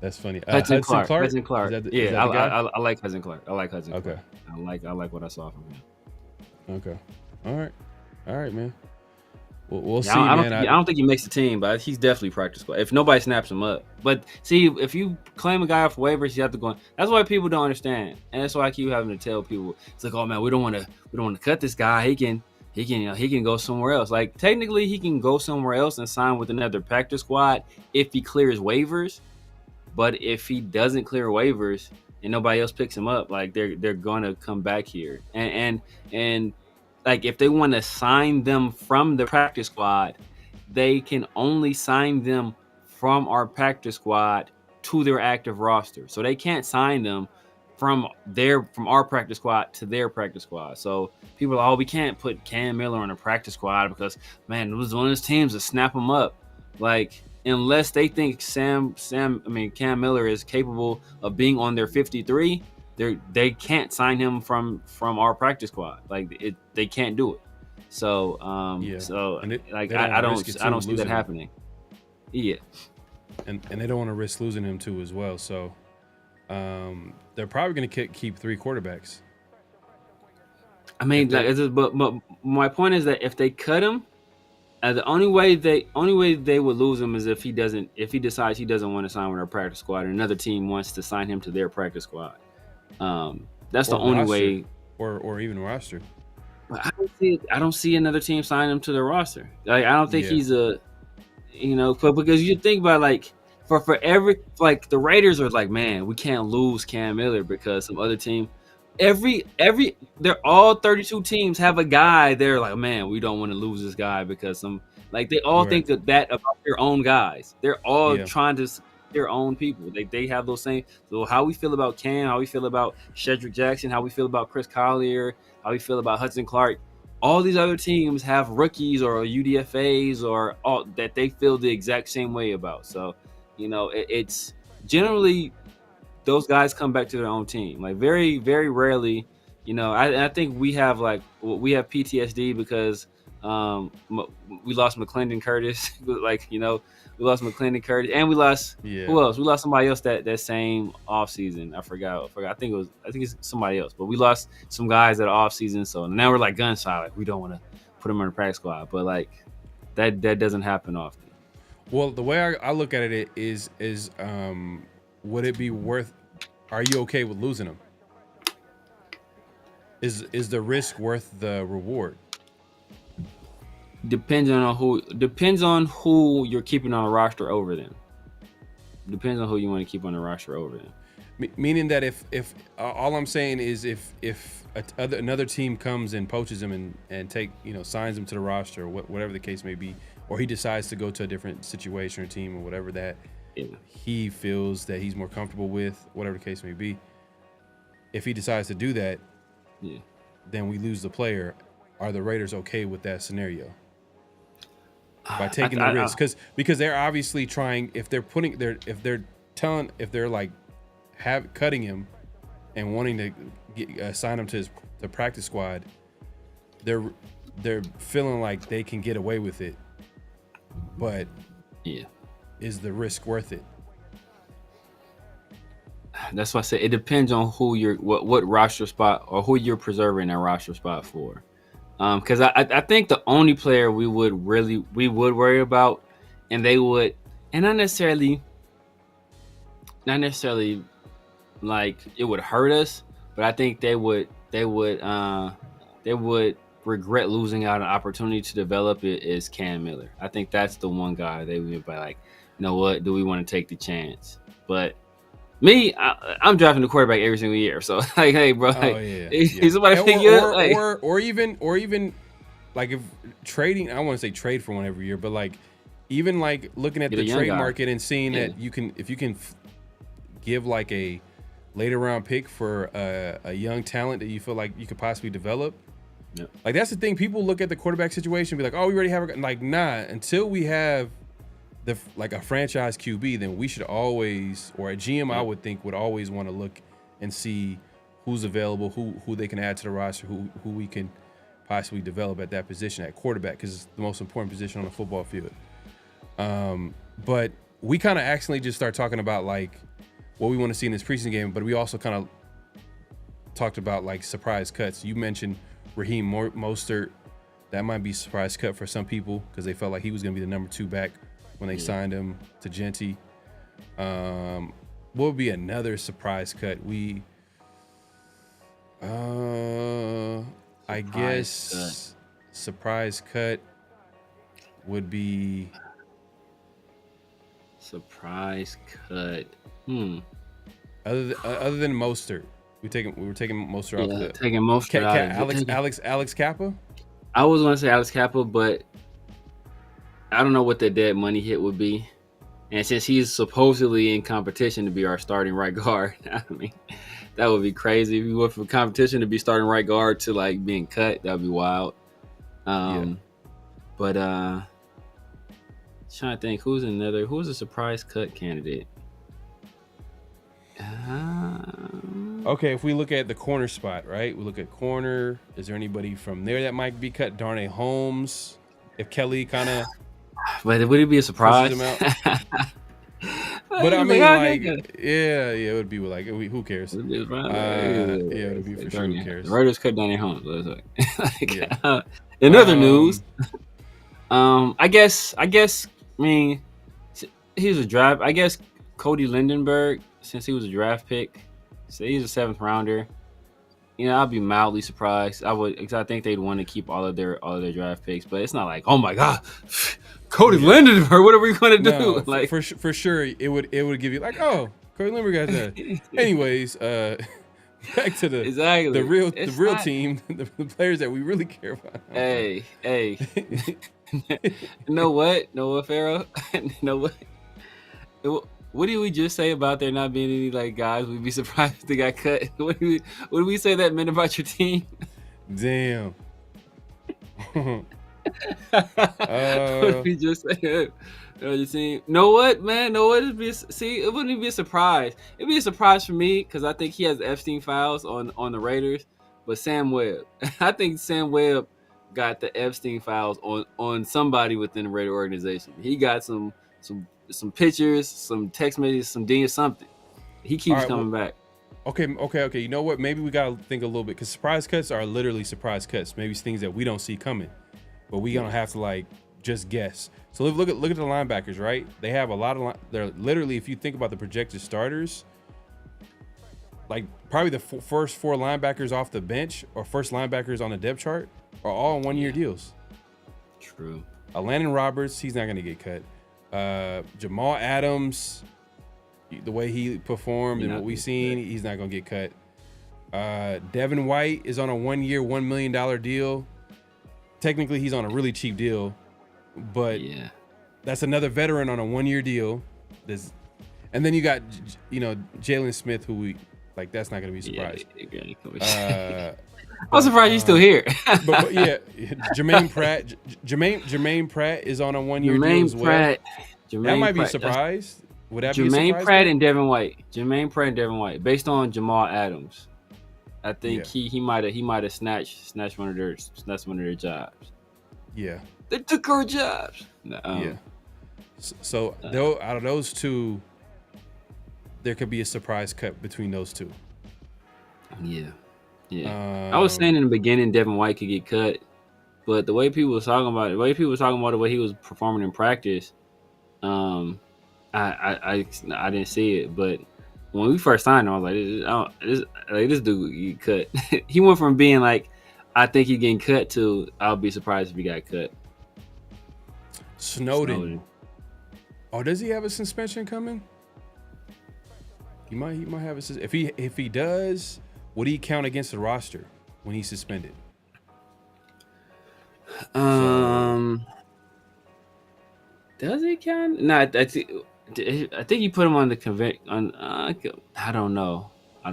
That's funny.
Hudson Clark. Hudson Clark.
Is that the guy?
I like Hudson Clark.
Okay.
I like what I saw from him.
Okay. All right, man. We'll see,
man.
man.
I don't think he makes the team, but he's definitely practice squad if nobody snaps him up. But see, if you claim a guy off waivers, you have to go. That's why people don't understand, and that's why I keep having to tell people. It's like, oh man, we don't want to cut this guy. He can go somewhere else. Like technically, he can go somewhere else and sign with another practice squad if he clears waivers. But if he doesn't clear waivers and nobody else picks him up, like they're gonna come back here and like if they want to sign them from the practice squad, they can only sign them from our practice squad to their active roster. So they can't sign them from our practice squad to their practice squad. So people are, we can't put Cam Miller on a practice squad because man, it was one of those teams to snap him up. Like unless they think Cam Miller is capable of being on their 53. They can't sign him from our practice squad. Like they can't do it. So I don't see that happening. Yeah.
And they don't want to risk losing him too as well. So they're probably going to keep three quarterbacks.
I mean, but my point is that if they cut him, the only way they would lose him is if he decides he doesn't want to sign with our practice squad, and another team wants to sign him to their practice squad. That's the only way,
or even roster.
But I don't see another team sign him to their roster. Like I don't think he's a, because you think about like for every like the Raiders are like, man, we can't lose Cam Miller because some other team. They're all 32 teams have a guy. They're like, man, we don't want to lose this guy because they all think that about their own guys. They're all trying to their own people. They have those same. So how we feel about Cam, how we feel about Shedrick Jackson, how we feel about Chris Collier, how we feel about Hudson Clark. All these other teams have rookies or UDFAs or all that they feel the exact same way about. So, it's generally those guys come back to their own team. Like very, very rarely, I think we have PTSD because we lost McClendon Curtis. We lost McClendon Curtis, and we lost who else? We lost somebody else that same offseason. I forgot. I think it's somebody else. But we lost some guys that offseason. So now we're like gun shy. Like we don't want to put them on the practice squad. But like that doesn't happen often.
Well, the way I look at it is would it be worth? Are you okay with losing them? Is the risk worth the reward?
Depends on who you're keeping on the roster over them. Depends on who you want to keep on the roster over them.
Meaning that if all I'm saying is if another team comes and poaches him and signs him to the roster or whatever the case may be, or he decides to go to a different situation or team or whatever that he feels that he's more comfortable with, whatever the case may be. If he decides to do that, then we lose the player. Are the Raiders okay with that scenario? By taking the risk, because they're obviously trying. If they're cutting him and wanting to sign him to the practice squad, they're feeling like they can get away with it. But is the risk worth it?
That's why I said it depends on who what roster spot or who you're preserving that roster spot for. Because I think the only player we would worry about, and they would, and not necessarily like it would hurt us, but I think they would regret losing out on an opportunity to develop it is Cam Miller. I think that's the one guy they would be like, you know what, do we want to take the chance? But me, I'm drafting the quarterback every single year. So like, hey, bro, somebody
or even like if trading, I want to say trade for one every year, but like even like looking at the trade market and seeing that if you can give like a later round pick for a young talent that you feel like you could possibly develop. Yep. Like that's the thing. People look at the quarterback situation and be like, oh, we already have like, nah, until we have a franchise QB, then we should always, or a GM, I would think would always want to look and see who's available, who they can add to the roster, who we can possibly develop at that position at quarterback, because it's the most important position on the football field. But we kind of accidentally just start talking about like what we want to see in this preseason game, but we also kind of talked about like surprise cuts. You mentioned Raheem Mostert. That might be a surprise cut for some people because they felt like he was going to be the number 2 back when they signed him to Genty. What would be another surprise cut? I guess surprise cut would be
surprise cut.
Other than Mostert, we were taking Mostert off.
Taking Mostert out.
Alex Kappa.
I was going to say Alex Kappa, but I don't know what the dead money hit would be. And since he's supposedly in competition to be our starting right guard, I mean, that would be crazy. If we went from competition to be starting right guard to like being cut, that would be wild. But trying to think who's a surprise cut candidate.
Okay, if we look at the corner spot, right? We look at corner. Is there anybody from there that might be cut? Darnay Holmes. If Kelly kind of.
But would it be a surprise?
But But I
He's
mean, like,
yeah.
it would be like, who cares?
It
It would be for sure. Who cares?
The Raiders cut down their homes. So it's like,
Yeah.
in other news, I guess, I mean, he was a draft. I guess Cody Lindenberg, since he was a draft pick, so he's a 7th rounder. You know, I'd be mildly surprised. I would, because I think they'd want to keep all of their draft picks. But it's not like, oh my god, Cody Lindenberg, what are we going to do? Like
for sure, it would give you like, oh, Cody Lindenberg got that. Anyways, back to the real team, the players that we really care about.
Hey, you know what, Pharaoh? You know what? What did we just say about there not being any like guys? We'd be surprised if they got cut. What did we say that meant about your team?
Damn.
What did we just say? Your team? Know what, man? Know what? It wouldn't even be a surprise. It'd be a surprise for me because I think he has Epstein files on the Raiders. But Sam Webb, I think Sam Webb got the Epstein files on somebody within the Raider organization. He got some pictures, some text messages, some DMs, something. He keeps coming back.
Okay. You know what? Maybe we gotta think a little bit because surprise cuts are literally surprise cuts. Maybe it's things that we don't see coming, but we gonna have to like just guess. So look at the linebackers, right? They have a lot of. They're literally, if you think about the projected starters, like probably the first 4 linebackers off the bench or first linebackers on the depth chart are all on 1-year deals.
True.
Landon Roberts, he's not gonna get cut. Jamal Adams, the way he performed and what we've seen, he's not gonna get cut. Devin White is on a 1-year, $1 million deal. Technically, he's on a really cheap deal, but that's another veteran on a 1-year deal. And then you got, Jalen Smith, who we like. That's not gonna be a surprise.
I'm surprised he's still here.
but yeah, Jermaine Pratt is on a 1-year deal as well. That might be a surprise. Would that be a surprise?
Jermaine Pratt and Devin White. Based on Jamal Adams, I think he might have snatched one of their jobs.
Yeah,
they took our jobs.
So out of those two, there could be a surprise cut between those two.
Yeah. I was saying in the beginning Devin White could get cut, but the way people was talking about it, the way he was performing in practice, I didn't see it. But when we first signed him, I was like, this dude get cut. He went from being like, I think he's getting cut to I'll be surprised if he got cut.
Snowden. Oh, does he have a suspension coming? He might have a suspension. If he does, would he count against the roster when he's suspended?
Does it count? No, I think you put him on the convict. I don't know. I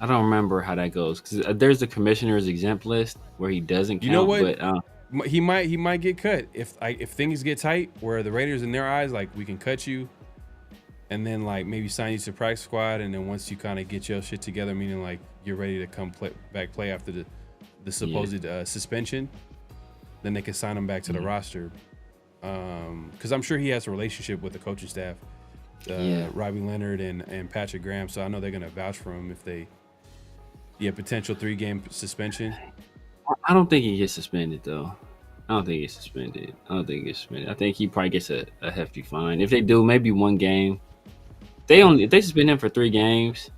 don't remember how that goes because there's the commissioner's exempt list where he doesn't count. You know what?
But, he might get cut if things get tight where the Raiders in their eyes like we can cut you, and then like maybe sign you to practice squad, and then once you kind of get your shit together, meaning like you're ready to come play after the supposed suspension, then they can sign him back to the roster. Because I'm sure he has a relationship with the coaching staff, Robbie Leonard and Patrick Graham, so I know they're gonna vouch for him if they potential 3-game suspension.
I don't think he gets suspended though. I don't think he gets suspended. I think he probably gets a hefty fine. If they do, maybe 1 game. If they suspend him for 3 games,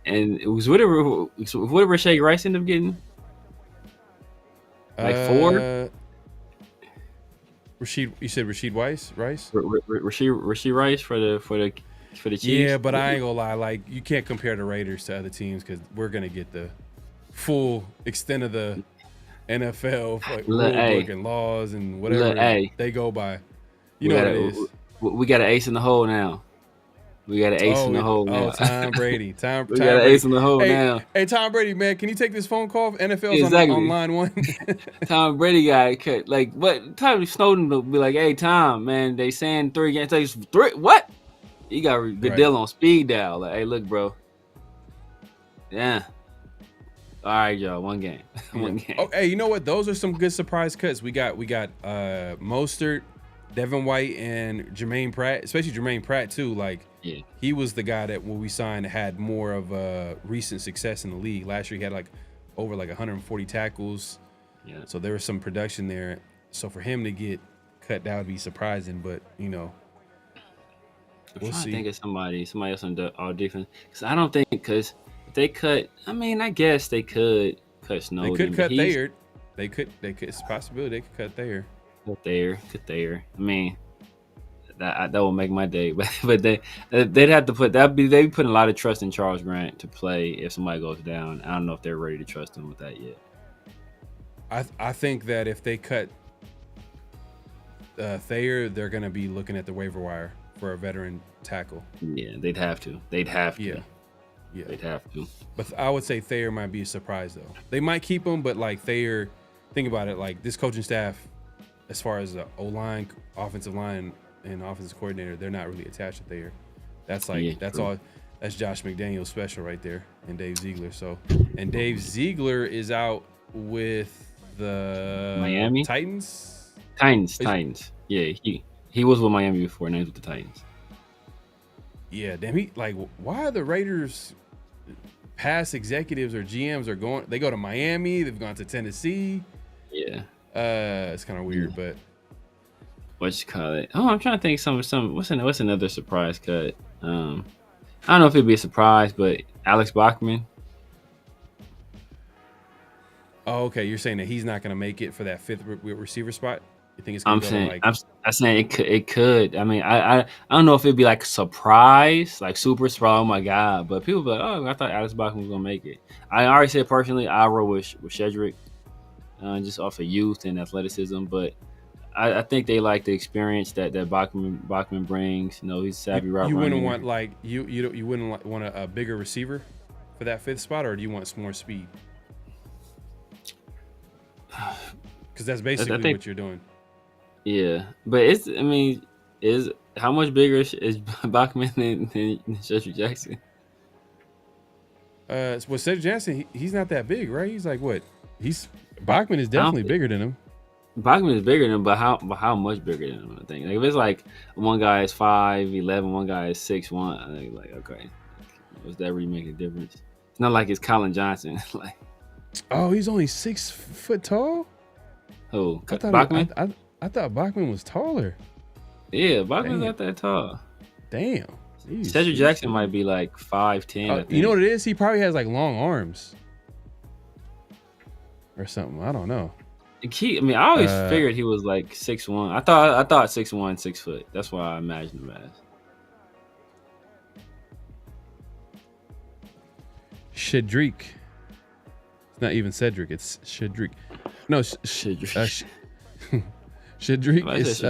and it was whatever Shea Rice ended up getting, like 4.
You said Rashid Rice?
Rashid Rice for the Chiefs.
Yeah, but I ain't gonna lie. Like you can't compare the Raiders to other teams because we're gonna get the full extent of the NFL rule book and laws and whatever they go by. You know what it is.
We got an ace in the hole now. We got an ace in the hole now.
Tom Brady. We got
an ace in the hole now.
Hey, Tom Brady, man, can you take this phone call? NFL's on line 1.
Tom Brady got cut. Like, what? Tom Snowden will be like, hey, Tom, man, they saying 3 games. Like, 3? What? He got a good deal on speed dial. Like, hey, look, bro. Yeah. All right, y'all. 1 game. 1 game.
Oh, hey, you know what? Those are some good surprise cuts. We got Mostert, Devin White and Jermaine Pratt, especially Jermaine Pratt too. Like,
Yeah.
he was the guy that when we signed had more of recent success in the league. Last year he had like over like 140 tackles.
Yeah.
So there was some production there. So for him to get cut, that would be surprising. But
I'm
we'll
trying
see.
to think of somebody else on all defense. Because I don't think if they cut. I mean, I guess they could cut Snowden.
They could cut Thayer. They could. It's a possibility they could cut Thayer.
Cut Thayer. I mean, that will make my day. But they'd have to put they'd be putting a lot of trust in Charles Grant to play if somebody goes down. I don't know if they're ready to trust him with that yet.
I think that if they cut Thayer, they're going to be looking at the waiver wire for a veteran tackle.
Yeah, they'd have to. They'd have to.
Yeah.
They'd have to.
But I would say Thayer might be a surprise, though. They might keep him, but like Thayer, think about it. Like this coaching staff, as far as the O-line, offensive line, and offensive coordinator, they're not really attached to Thayer. That's like that's
true.
all. That's Josh McDaniels special right there, and Dave Ziegler. And Dave Ziegler is out with the
Miami
Titans.
Titans. Yeah, he was with Miami before, and he's with the Titans.
Yeah, damn. Why are the Raiders past executives or GMs are going? They go to Miami. They've gone to Tennessee.
Yeah.
It's kind of weird, but
what you call it? Oh, I'm trying to think what's another surprise cut? I don't know if it'd be a surprise, but Alex Bachman.
oh, okay. You're saying that he's not going to make it for that fifth receiver spot? You think it's
I'm
going to go
saying I'm saying it could. I mean, I don't know if it'd be like a surprise, like super surprise. Oh my god! But people be like, oh, I thought Alex Bachman was gonna make it. I already said personally, I roll with Shedrick, just off of youth and athleticism. But I think they like the experience that Bachman brings. You know, he's a savvy route runner.
You wouldn't want like you wouldn't want a bigger receiver for that fifth spot, or do you want some more speed? Because that's basically what you're doing.
Yeah, but is how much bigger is Bachman than Shedrick Jackson?
Well, Cedric Jackson, he's not that big, right? He's like what? Bachman is definitely bigger than him.
Bachman is bigger than him, but how much bigger than him? I think like if it's like one guy is 5'11", one guy is 6'1", I think like okay, does that really make a difference? It's not like it's Colin Johnson. Like,
oh, he's only 6 foot tall.
Who?
Bachman? I thought Bachman was taller.
Yeah, Bachman's not that tall.
Damn.
Cedric Jackson might be like 5'10".
You know what it is? He probably has like long arms or something. I don't know.
I always figured he was like 6'1". I thought 6'1", 6 foot. That's why I imagined him as.
Shedrick. It's not even Cedric. It's Shedrick. No, Shedrick. Shedrick is.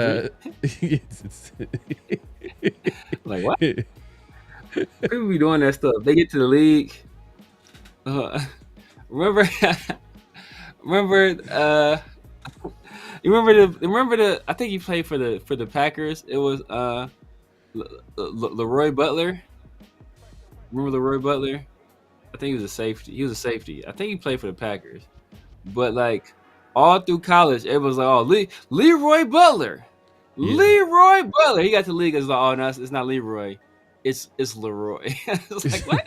Like what? People be doing that stuff. They get to the league. Remember? You remember the? I think he played for the Packers. It was Leroy Butler. Remember Leroy Butler? I think he was a safety. I think he played for the Packers. But like all through college, it was like, oh, Leroy Butler. Yeah. Leroy Butler. He got to the league as like, oh no, it's not Leroy. It's Leroy. It's like what?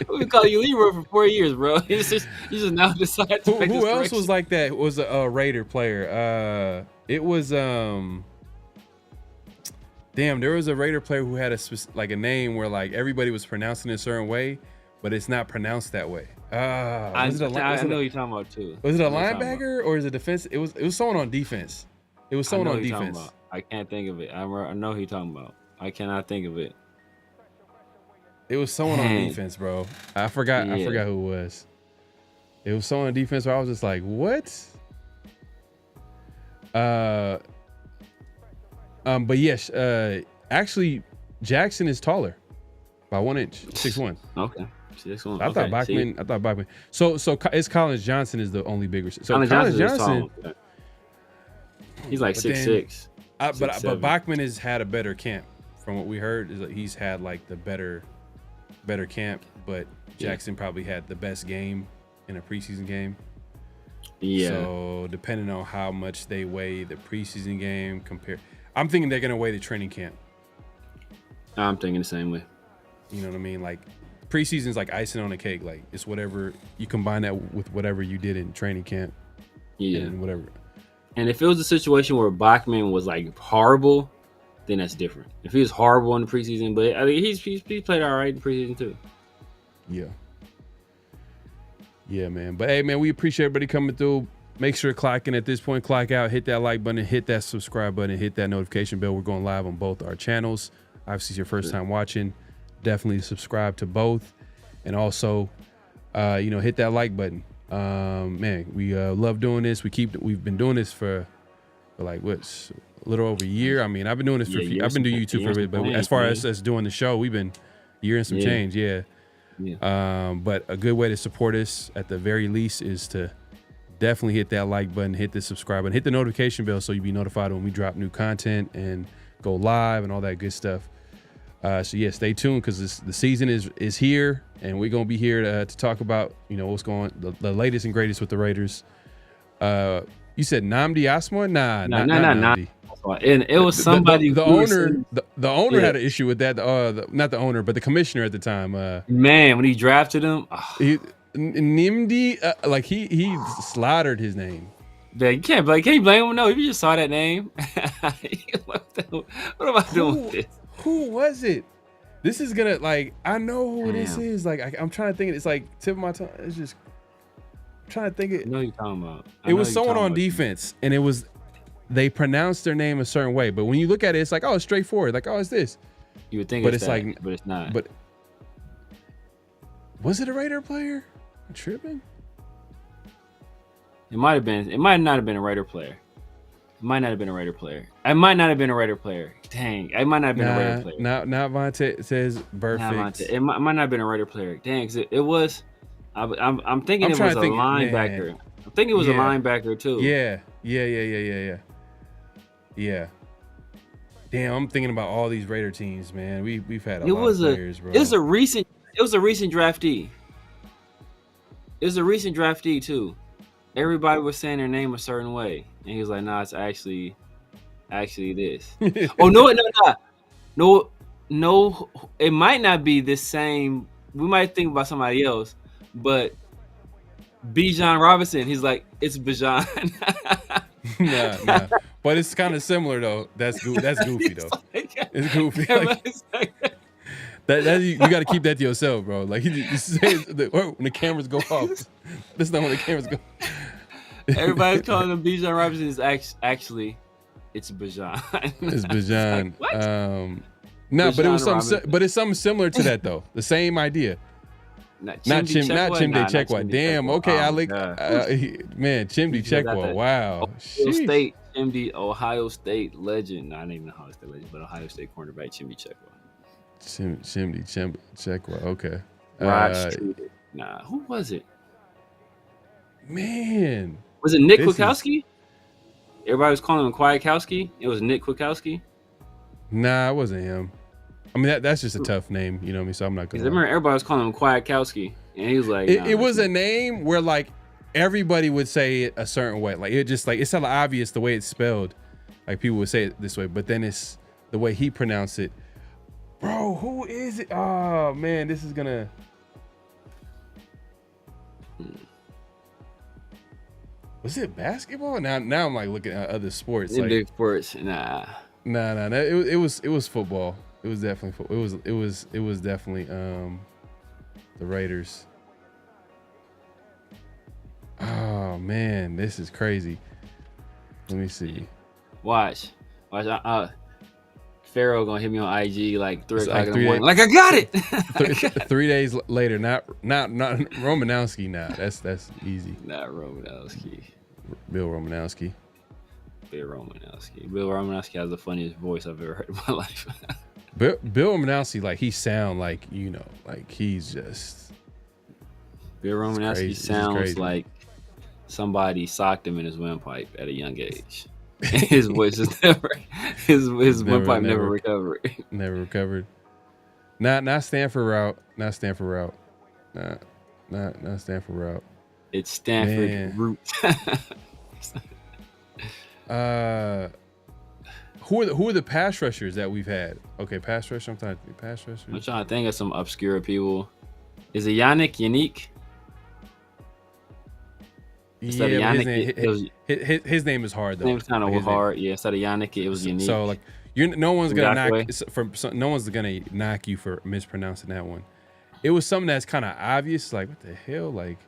We've been calling you Leroy for 4 years, bro. You just now decide to
Who else was like that? Was a Raider player. It was damn. There was a Raider player who had a name where like everybody was pronouncing it a certain way, but it's not pronounced that way.
I know what you're talking about too.
Was it a linebacker or is it defense? It was someone on defense. It was someone on defense.
I can't think of it. I know who you're talking about. I cannot think of it.
It was someone on defense, bro. I forgot who it was. It was someone on defense where I was just like, what? But yes, actually, Jackson is taller by 1 inch, 6'1".
Okay. 6'1".
I thought Bachman. So it's Collins Johnson is the only bigger. So Collins Johnson,
he's like 6'6".
But Bachman has had a better camp. From what we heard, is that he's had like the better camp. But Jackson probably had the best game in a preseason game.
Yeah.
So depending on how much they weigh the preseason game I'm thinking they're gonna weigh the training camp.
I'm thinking the same way.
You know what I mean? Like preseason's like icing on the cake. Like it's whatever you combine that with whatever you did in training camp.
Yeah.
And whatever.
And if it was a situation where Bachman was like horrible, then that's different. If he was horrible in the preseason, but I mean, he's played all right in the preseason too.
Yeah. Yeah, man. But hey, man, we appreciate everybody coming through. Make sure to clock in at this point, clock out, hit that like button, hit that subscribe button, hit that notification bell. We're going live on both our channels. Obviously, it's your first time watching. Definitely subscribe to both. And also, hit that like button. Man, we love doing this. We've been doing this for like a little over a year. I mean, I've been doing this I've been doing YouTube for a bit, but as far as us doing the show, we've been a year and some change. Yeah. But a good way to support us at the very least is to definitely hit that like button, hit the subscribe button, hit the notification bell so you'll be notified when we drop new content and go live and all that good stuff. So yeah, stay tuned because the season is here and we're gonna be here to talk about what's going the latest and greatest with the Raiders. You said Nnamdi Asomugha? Nah, not Nnamdi.
And it was somebody.
The owner had an issue with that. Not the owner, but the commissioner at the time.
Man, when he drafted him,
Nnamdi, like he slaughtered his name.
Man, you can't blame him. No, if you just saw that name, what am I doing with this?
Who was it? This is gonna I know who this is. I'm trying to think. It's like tip of my tongue. It's just I'm trying to think it.
I know what you're talking about.
It was someone on defense, and it was. They pronounced their name a certain way, but when you look at it, it's like, oh, it's straightforward. Like, oh, it's this.
You would think,
but
it's that, but it's not.
But was it a Raider player? I'm tripping.
It might have been. It might not have been a Raider player. It might not have been a Raider player. I might not have been a Raider player. Dang, it might not have been a Raider player.
Not Vontae says perfect.
It might not have been a Raider player. Dang, cause it was. I'm thinking it was a linebacker. Man. I'm thinking it was a linebacker too.
Yeah. Damn, I'm thinking about all these Raider teams, man. We've had a lot of players, bro.
It was a recent draftee. It was a recent draftee too. Everybody was saying their name a certain way, and he was like, "Nah, it's actually this." Oh no! It might not be the same. We might think about somebody else, but Bijan Robinson. He's like, "It's Bijan."
Nah. But it's kind of similar though. That's goofy though. It's goofy. You got to keep that to yourself, bro. Like you say when the cameras go off. That's not when the cameras go.
Everybody's calling him Bijan Robinson. Is actually, it's Bijan.
It's Bijan.
Like, what?
No, but it was something. But it's something similar to that though. The same idea. Not Chimdi Chekwa. Damn. Okay, Alec. Man, Chimdi Chekwa. Wow.
Ohio State legend. Not even Ohio State legend, but Ohio State cornerback Chimdi Chekwa.
Chimdi Chekwa. Okay.
Nah, who was it?
Man,
was it Nick Kwiatkowski? Everybody was calling him Kwiatkowski. It was Nick Kwiatkowski.
Nah, it wasn't him. I mean, that's just a tough name, you know what I mean? So I'm not gonna.
I remember everybody was calling him Kwiatkowski, and he was like,
it was a name where like everybody would say it a certain way. Like it just like it's hella obvious the way it's spelled. Like people would say it this way, but then it's the way he pronounced it. Bro, who is it? Oh man, this is gonna. Was it basketball? Now I'm like looking at other sports.
Like, big sports, nah.
It was football. It was definitely football. It was definitely the Raiders. Oh man, this is crazy. Let me see.
Watch. Pharaoh gonna hit me on IG like 3 o'clock in the morning. Like I got it. 3
days later, not Romanowski. Nah, that's easy.
Not Romanowski.
Bill Romanowski.
Bill Romanowski has the funniest voice I've ever heard in my life.
Bill Romanowski, like he sound like like he's just.
Bill Romanowski sounds like somebody socked him in his windpipe at a young age. His voice is his windpipe never recovered.
Never recovered. Not Stanford route. Not Stanford route.
It's Stanford
Man.
Roots.
Who are the pass rushers that we've had? Okay, pass rush. I'm trying to think pass rushers.
I'm trying to think of some obscure people. Is it Yannick? Instead of
Yeah, but
Yannick,
his name is hard though.
His name's kind of
Like,
hard. Yeah, instead of Yannick, it was Unique.
So like no one's gonna
Ngakwe.
no one's gonna knock you for mispronouncing that one. It was something that's kind of obvious. Like what the hell? Like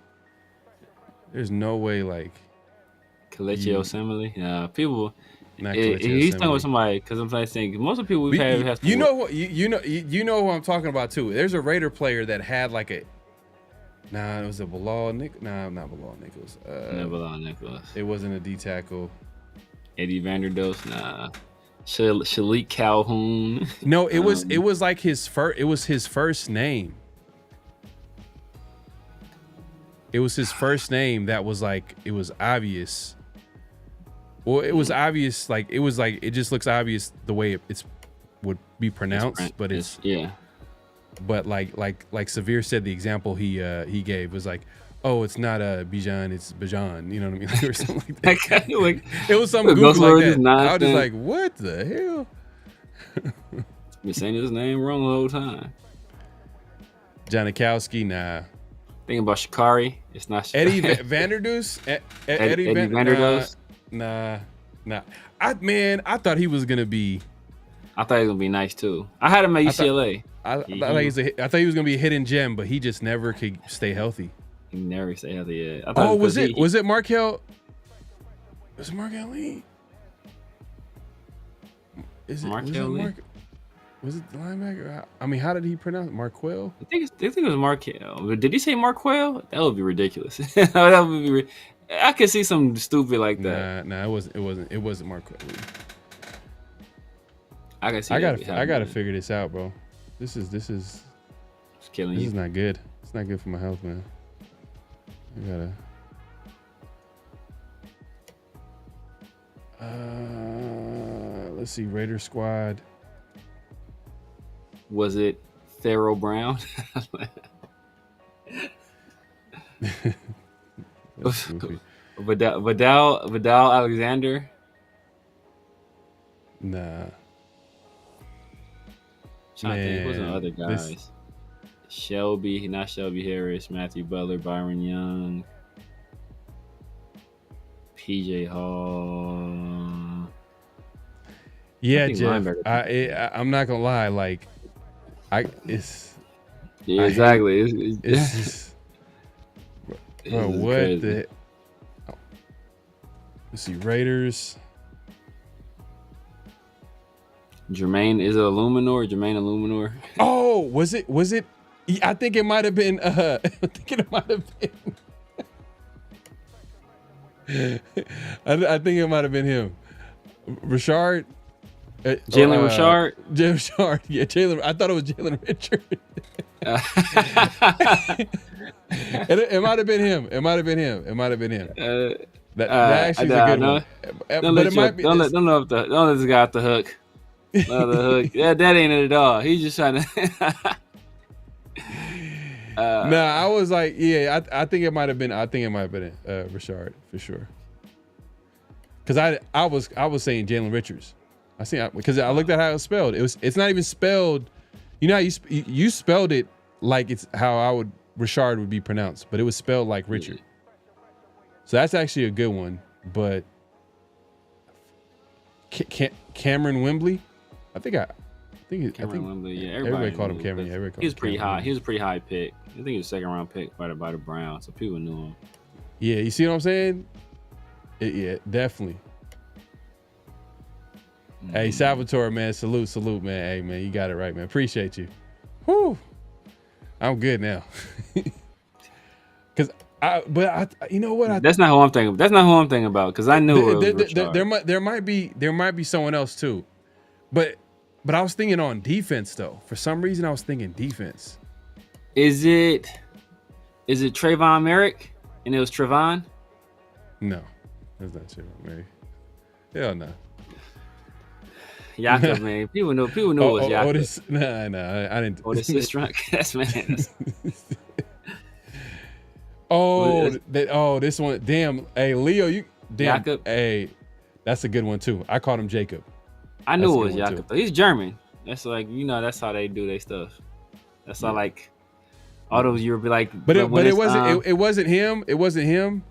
there's no way. Like
Kelechi Osemele. Yeah, people.
not
He's talking with somebody because I'm trying to think. Most of the people we've had have.
You know what? You know who I'm talking about too. There's a Raider player that had like a. Nah, it was a Bilal Nichols. Nah, not Bilal Nichols.
Bilal Nichols.
It wasn't a D tackle.
Eddie Vanderdoes. Nah. Shalik Calhoun.
No, it was like his first. It was his first name. It was his first name that was like it was obvious. Well, it was obvious. Like it was like it just looks obvious the way it would be pronounced, but it's
yeah.
But like Severe said, the example he gave was like, oh, it's not Bijan, it's Bijan. You know what I mean? Like, or something like that. Like, it was some goofy like that. I was just like, what the hell?
Been saying his name wrong the whole time.
Janikowski, nah.
Thinking about Shikari, it's not Shikari.
Eddie Vanderdoes.
Eddie Vanderdoes.
Nah. I thought he was gonna be.
I thought he was gonna be nice too. I had him at UCLA.
I thought he was gonna be a hidden gem, but he just never could stay healthy.
He never stay healthy yet.
Was it Markel? Was it Markel Lee?
Markel Lee?
Was it the linebacker? I mean, how did he pronounce it? Marquell?
I think it was Markel. But did he say Marquell? That would be ridiculous. That would be. I could see something stupid like that.
Nah, it wasn't Marquell Lee.
I can see.
I gotta figure this out, bro. This is
it's killing
this
you.
is not good. It's not good for my health, man. I gotta. Let's see. Raider squad.
Was it Pharaoh Brown? Vidal Alexander.
Nah.
I think wasn't other guys. Not Shelby Harris, Matthew Butler, Byron Young, PJ Hall.
Yeah, Jeff. I'm not gonna lie. Like,
exactly.
It's just, bro, what crazy. The? Oh. Let's see, Raiders.
Jermaine Illuminor.
Oh, was it? I think it might have been. I think it might have been. I think it might have been him, Richard.
Jalen Richard.
Jalen Richard. Yeah, Jalen. I thought it was Jalen Richard. It might have been him. That actually is a good one. But it might be.
Don't let this guy off the hook. Yeah, that ain't it at all. He's just trying to.
I was like, yeah, I think it might have been. I think it might have been Richard for sure. Because I was saying Jalen Richards. Because I looked at how it was spelled. It's not even spelled. You know how you spelled it like it's how Richard would be pronounced, but it was spelled like Richard. Yeah. So that's actually a good one. But Cameron Wembley, I think
Wembley. Yeah,
everybody called him Cameron. Yeah,
he was pretty high. He was a pretty high pick. I think he was a second round pick by the Browns, so people knew him.
Yeah, you see what I'm saying? Yeah, definitely. Hey, Salvatore, man, salute, man. Hey, man, you got it right, man. Appreciate you. Whew. I'm good now. You know what?
That's not who I'm thinking. That's not who I'm thinking about. Because I knew
there might be someone else too, but I was thinking on defense though. For some reason, I was thinking defense.
Is it Trayvon Merrick? And it was Trevon?
No, that's not Trayvon Merrick. Hell no.
Yaakov, man. People know it was Yaakov.
No, I didn't.
Otis is drunk. That's man.
This one. Damn. Hey, Leo, you damn.
Jakob?
Hey, that's a good one too. I called him Jacob.
I knew it was Jakob. He's German. That's like, that's how they do their stuff. That's how like all those you would be like.
But it wasn't it wasn't him. It wasn't him.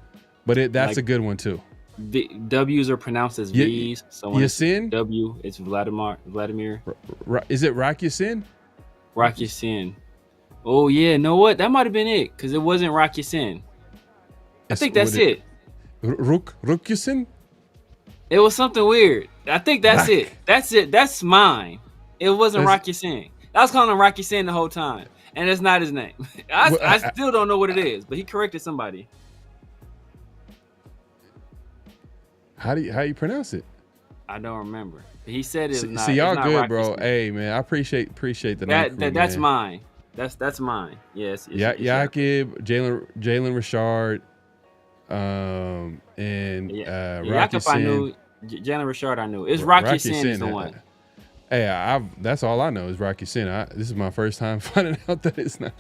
But that's
like,
a good one too.
The W's are pronounced as V's. So when
Yasin?
W, it's Vladimir.
Is it Rock Yasin?
Rock Yasin. Oh yeah, know what? That might have been it because it wasn't Rock Yasin. I think that's it.
Rook Yasin?
It was something weird. I think that's it. That's it. That's mine. It wasn't Rock Yasin. I was calling him Rock Yasin the whole time, and it's not his name. I still don't know what it is, but he corrected somebody.
How you pronounce it?
I don't remember. He said it.
See, y'all good, bro. Hey, man, I appreciate the name.
That's mine. That's mine. Yes.
Jakob, Jalen Richard, and
Jakob I knew. Jalen Richard I knew. It's Rocky Sin is the one.
Hey, that's all I know is Rocky Sin. This is my first time finding out that it's not.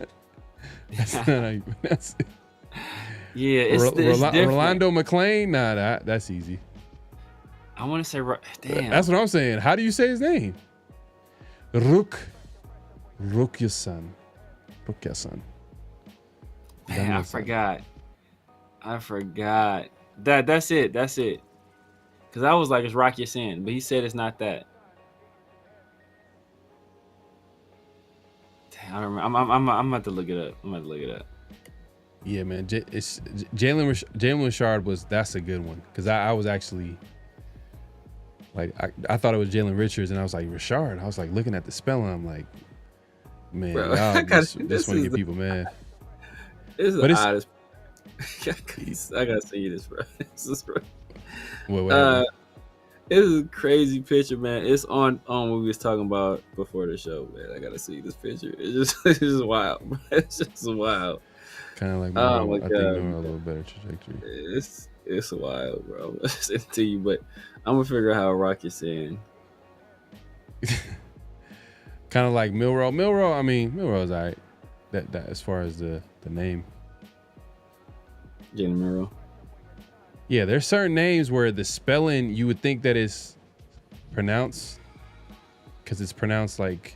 That's not how you pronounce it.
Yeah, it's different.
Rolando McClain. Nah, that's easy.
I want to say, damn.
That's what I'm saying. How do you say his name? Rukyasan.
Man, I forgot. That's it. Because I was like, it's Rocky Sin, but he said it's not that. Damn, I don't remember. I'm about to look it up.
Yeah, man. It's Jalen Richard that's a good one because I was actually like I thought it was Jalen Richards and I was like Richard. I was like looking at the spelling. I'm like, man,
bro,
this one of you people, man.
It's the oddest. I gotta see this, bro. What? This is a crazy picture, man. It's on what we was talking about before the show, man. I gotta see this picture. It's just wild, bro. It's just wild.
Kind of like I think they're on a little better trajectory.
It's wild, bro. I'm gonna send it to you, but I'm gonna figure out how Rock is saying.
Kind of like Milrow. I mean, Milrow's alright. That as far as the name.
Jalen Milrow.
Yeah, there's certain names where the spelling you would think that is pronounced because it's pronounced like,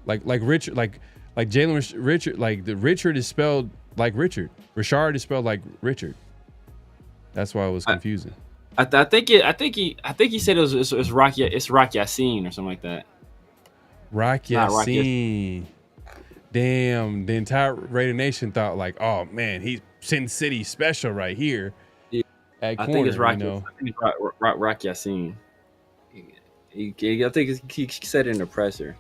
like Richard, like Jalen Richard, like the Richard is spelled like Richard. Richard is spelled like Richard. That's why it was confusing.
I think he said it's Rock Yasin or something like that.
Rock Yasin. Damn, the entire Raider Nation thought like, oh man, he's Sin City special right here.
Yeah. I think it's Rock Yasin. I think he said it in the presser.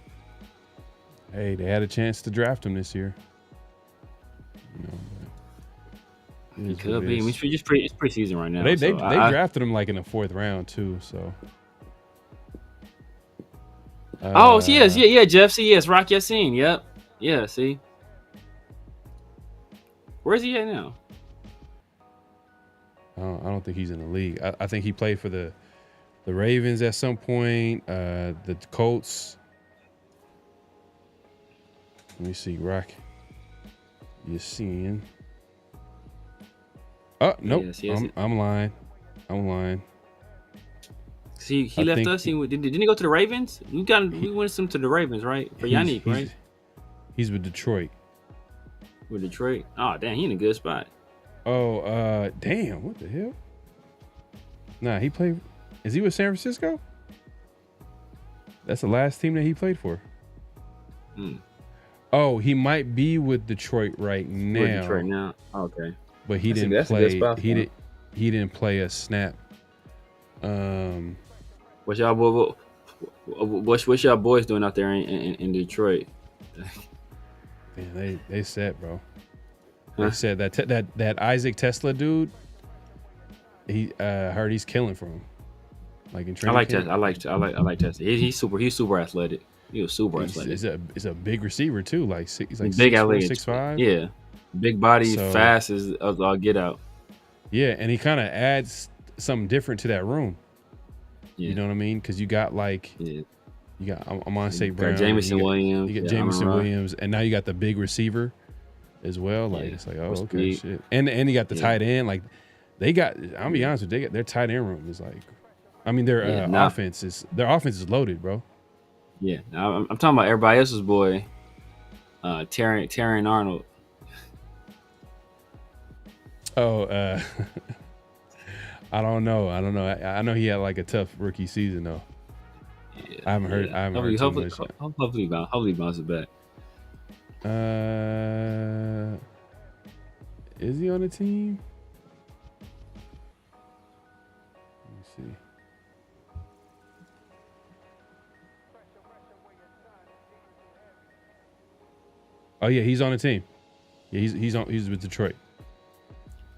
Hey, they had a chance to draft him this year.
He could be. I mean, it's preseason right now.
They drafted him like in the 4th round too. So.
Yeah, Jeff. See, yes, Rock Yasin. Yep. Yeah. See. Where's he at now?
I don't think he's in the league. I think he played for the Ravens at some point. The Colts. Let me see, Rock Yasin. Oh, nope. Yes. I'm lying.
See, he left us. Didn't he go to the Ravens? We went some to the Ravens, right? For Yannick, right?
He's with Detroit.
With Detroit? Oh, damn, he in a good spot.
Oh, damn, what the hell? Nah, he played. Is he with San Francisco? That's the last team that he played for. Oh, he might be with Detroit right now.
With Detroit now? Okay.
But he didn't play. He didn't play a snap.
What's y'all boys doing out there in Detroit?
Man, they set, bro. They said that Isaac Tesla dude. He heard he's killing for him. Like in training camp.
I like Tesla. He's super athletic. He was super athletic.
He's a big receiver too. Like he's like
big
6'4", 6'5".
Yeah, big body, fast as I'll get out.
Yeah, and he kind of adds something different to that room. Yeah. You know what I mean? Because you got you got Amon St. Brown,
Jameson Williams.
You got Jameson Williams, and now you got the big receiver as well. Like it's like, oh, okay,
Speed.
shit. And you got the tight end. Like they got. I'll be honest with you, their tight end room is like. I mean, their offense is loaded, bro.
Yeah, I'm talking about everybody else's boy, Terran Arnold.
Oh, I don't know. I know he had like a tough rookie season though.
Yeah,
I haven't heard too much.
Hopefully bounces back.
Is he on the team? Let me see. Oh yeah, he's on the team. Yeah, he's with Detroit.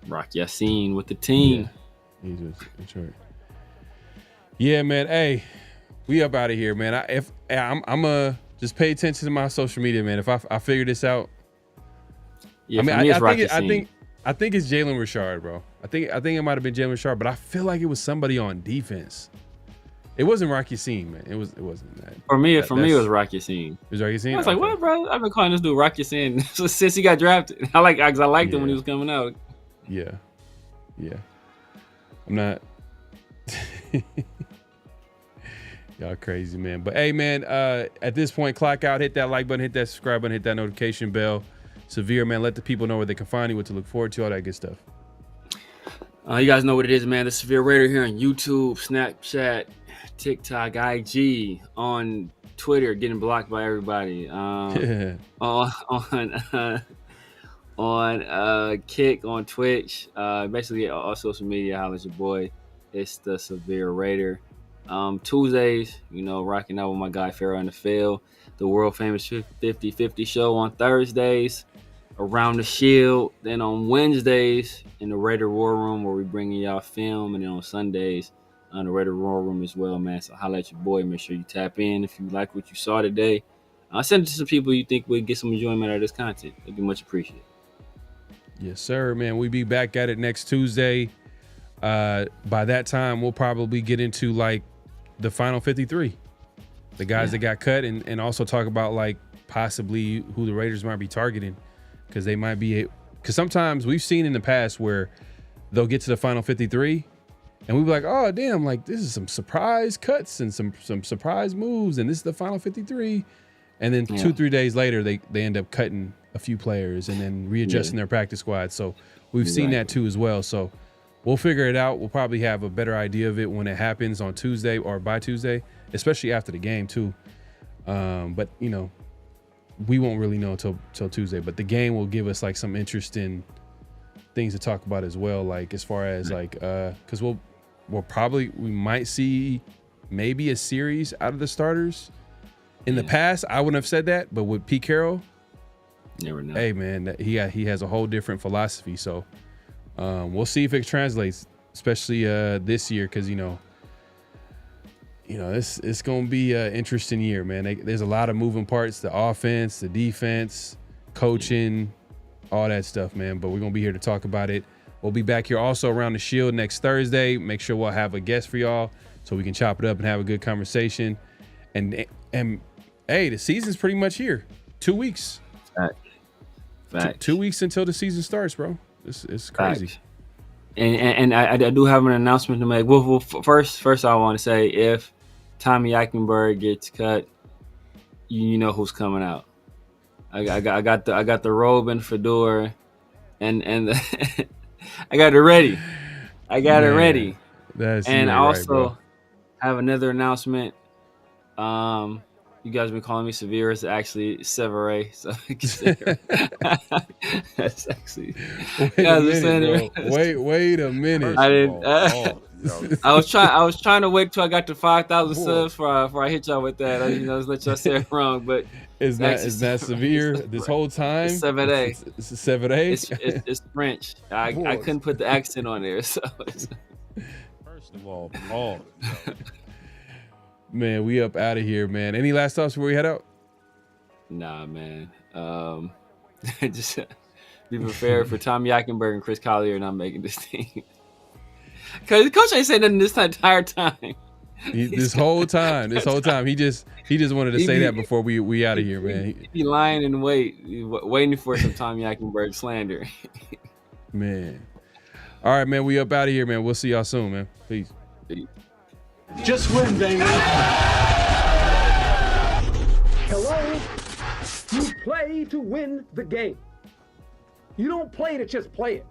Rock Yassin with the team.
Yeah, he's with Detroit. Yeah, man. Hey, we up out of here, man. I'm just pay attention to my social media, man. If I figure this out,
yeah.
I think it's Jalen Richard, bro. I think it might have been Jalen Richard, but I feel like it was somebody on defense. It wasn't Rocky Scene, man. It wasn't that.
For me, it was Rocky Scene.
It was Rocky Scene?
I was like, what, bro? I've been calling this dude Rocky Scene since he got drafted. I liked him when he was coming out.
Yeah. I'm not. Y'all crazy, man. But hey, man, at this point, clock out, hit that like button, hit that subscribe button, hit that notification bell. Severe, man, let the people know where they can find you, what to look forward to, all that good stuff.
You guys know what it is, man. The Severe Raider here on YouTube, Snapchat, TikTok, IG, on Twitter, getting blocked by everybody. On Kick, on Twitch, basically all social media. Holla at your boy. It's the Severe Raider. Tuesdays, rocking out with my guy PharoahNFL, the world famous 50-50 show on Thursdays, Around the Shield. Then on Wednesdays in the Raider War Room, where we bringing y'all film, and then on Sundays on the Raider War Room as well, man. So holla at your boy. Make sure you tap in if you like what you saw today. Send it to some people you think would get some enjoyment out of this content. It'd be much appreciated.
Yes, sir, man. We'll be back at it next Tuesday. By that time, we'll probably get into like the final 53, the guys that got cut, and also talk about like possibly who the Raiders might be targeting, because they might be. Because sometimes we've seen in the past where they'll get to the final 53, and we'll be like, oh damn, like this is some surprise cuts and some surprise moves, and this is the final 53, and then 2-3 days later they end up cutting a few players and then readjusting their practice squad. So we've seen that too as well. So we'll figure it out. We'll probably have a better idea of it when it happens on Tuesday or by Tuesday, especially after the game too. But we won't really know till Tuesday. But the game will give us like some interesting things to talk about as well. Like as far as like, because we might see maybe a series out of the starters. In the past, I wouldn't have said that, but with Pete Carroll,
never know. Hey
man, he has a whole different philosophy. So. We'll see if it translates, especially this year, because it's gonna be an interesting year, man. There's a lot of moving parts: the offense, the defense, coaching, all that stuff, man. But we're gonna be here to talk about it. We'll be back here also around the Shield next Thursday. Make sure we'll have a guest for y'all so we can chop it up and have a good conversation. And hey, the season's pretty much here. 2 weeks.
Fact.
2 weeks until the season starts, bro. It's crazy.
And I do have an announcement to make. Well, first I want to say, if Tommy Eichenberg gets cut, you know who's coming out. I got the robe and fedora, and I got it ready. I got it ready. And I also have another announcement. You guys have been calling me Severe. It's actually Severe. So that's actually.
Wait a minute.
I didn't. I was trying to wait till I got to 5,000 subs before I hit y'all with that. Just let y'all say it wrong. But
is that Severe this whole time?
It's Severe.
It's Severe.
It's French. I couldn't put the accent on there. So.
First of all, Paul. Man, we up out of here, man. Any last thoughts before we head out?
Nah, man. Just be prepared for Tommy Eichenberg and Chris Collier not making this team. Because the coach ain't saying nothing this entire time.
This whole time, he just wanted to say that before we out of here, man.
He be lying in wait, waiting for some Tom Yackenberg slander.
Man. All right, man. We up out of here, man. We'll see y'all soon, man. Peace.
Just win, baby. Hello? You play to win the game. You don't play to just play it.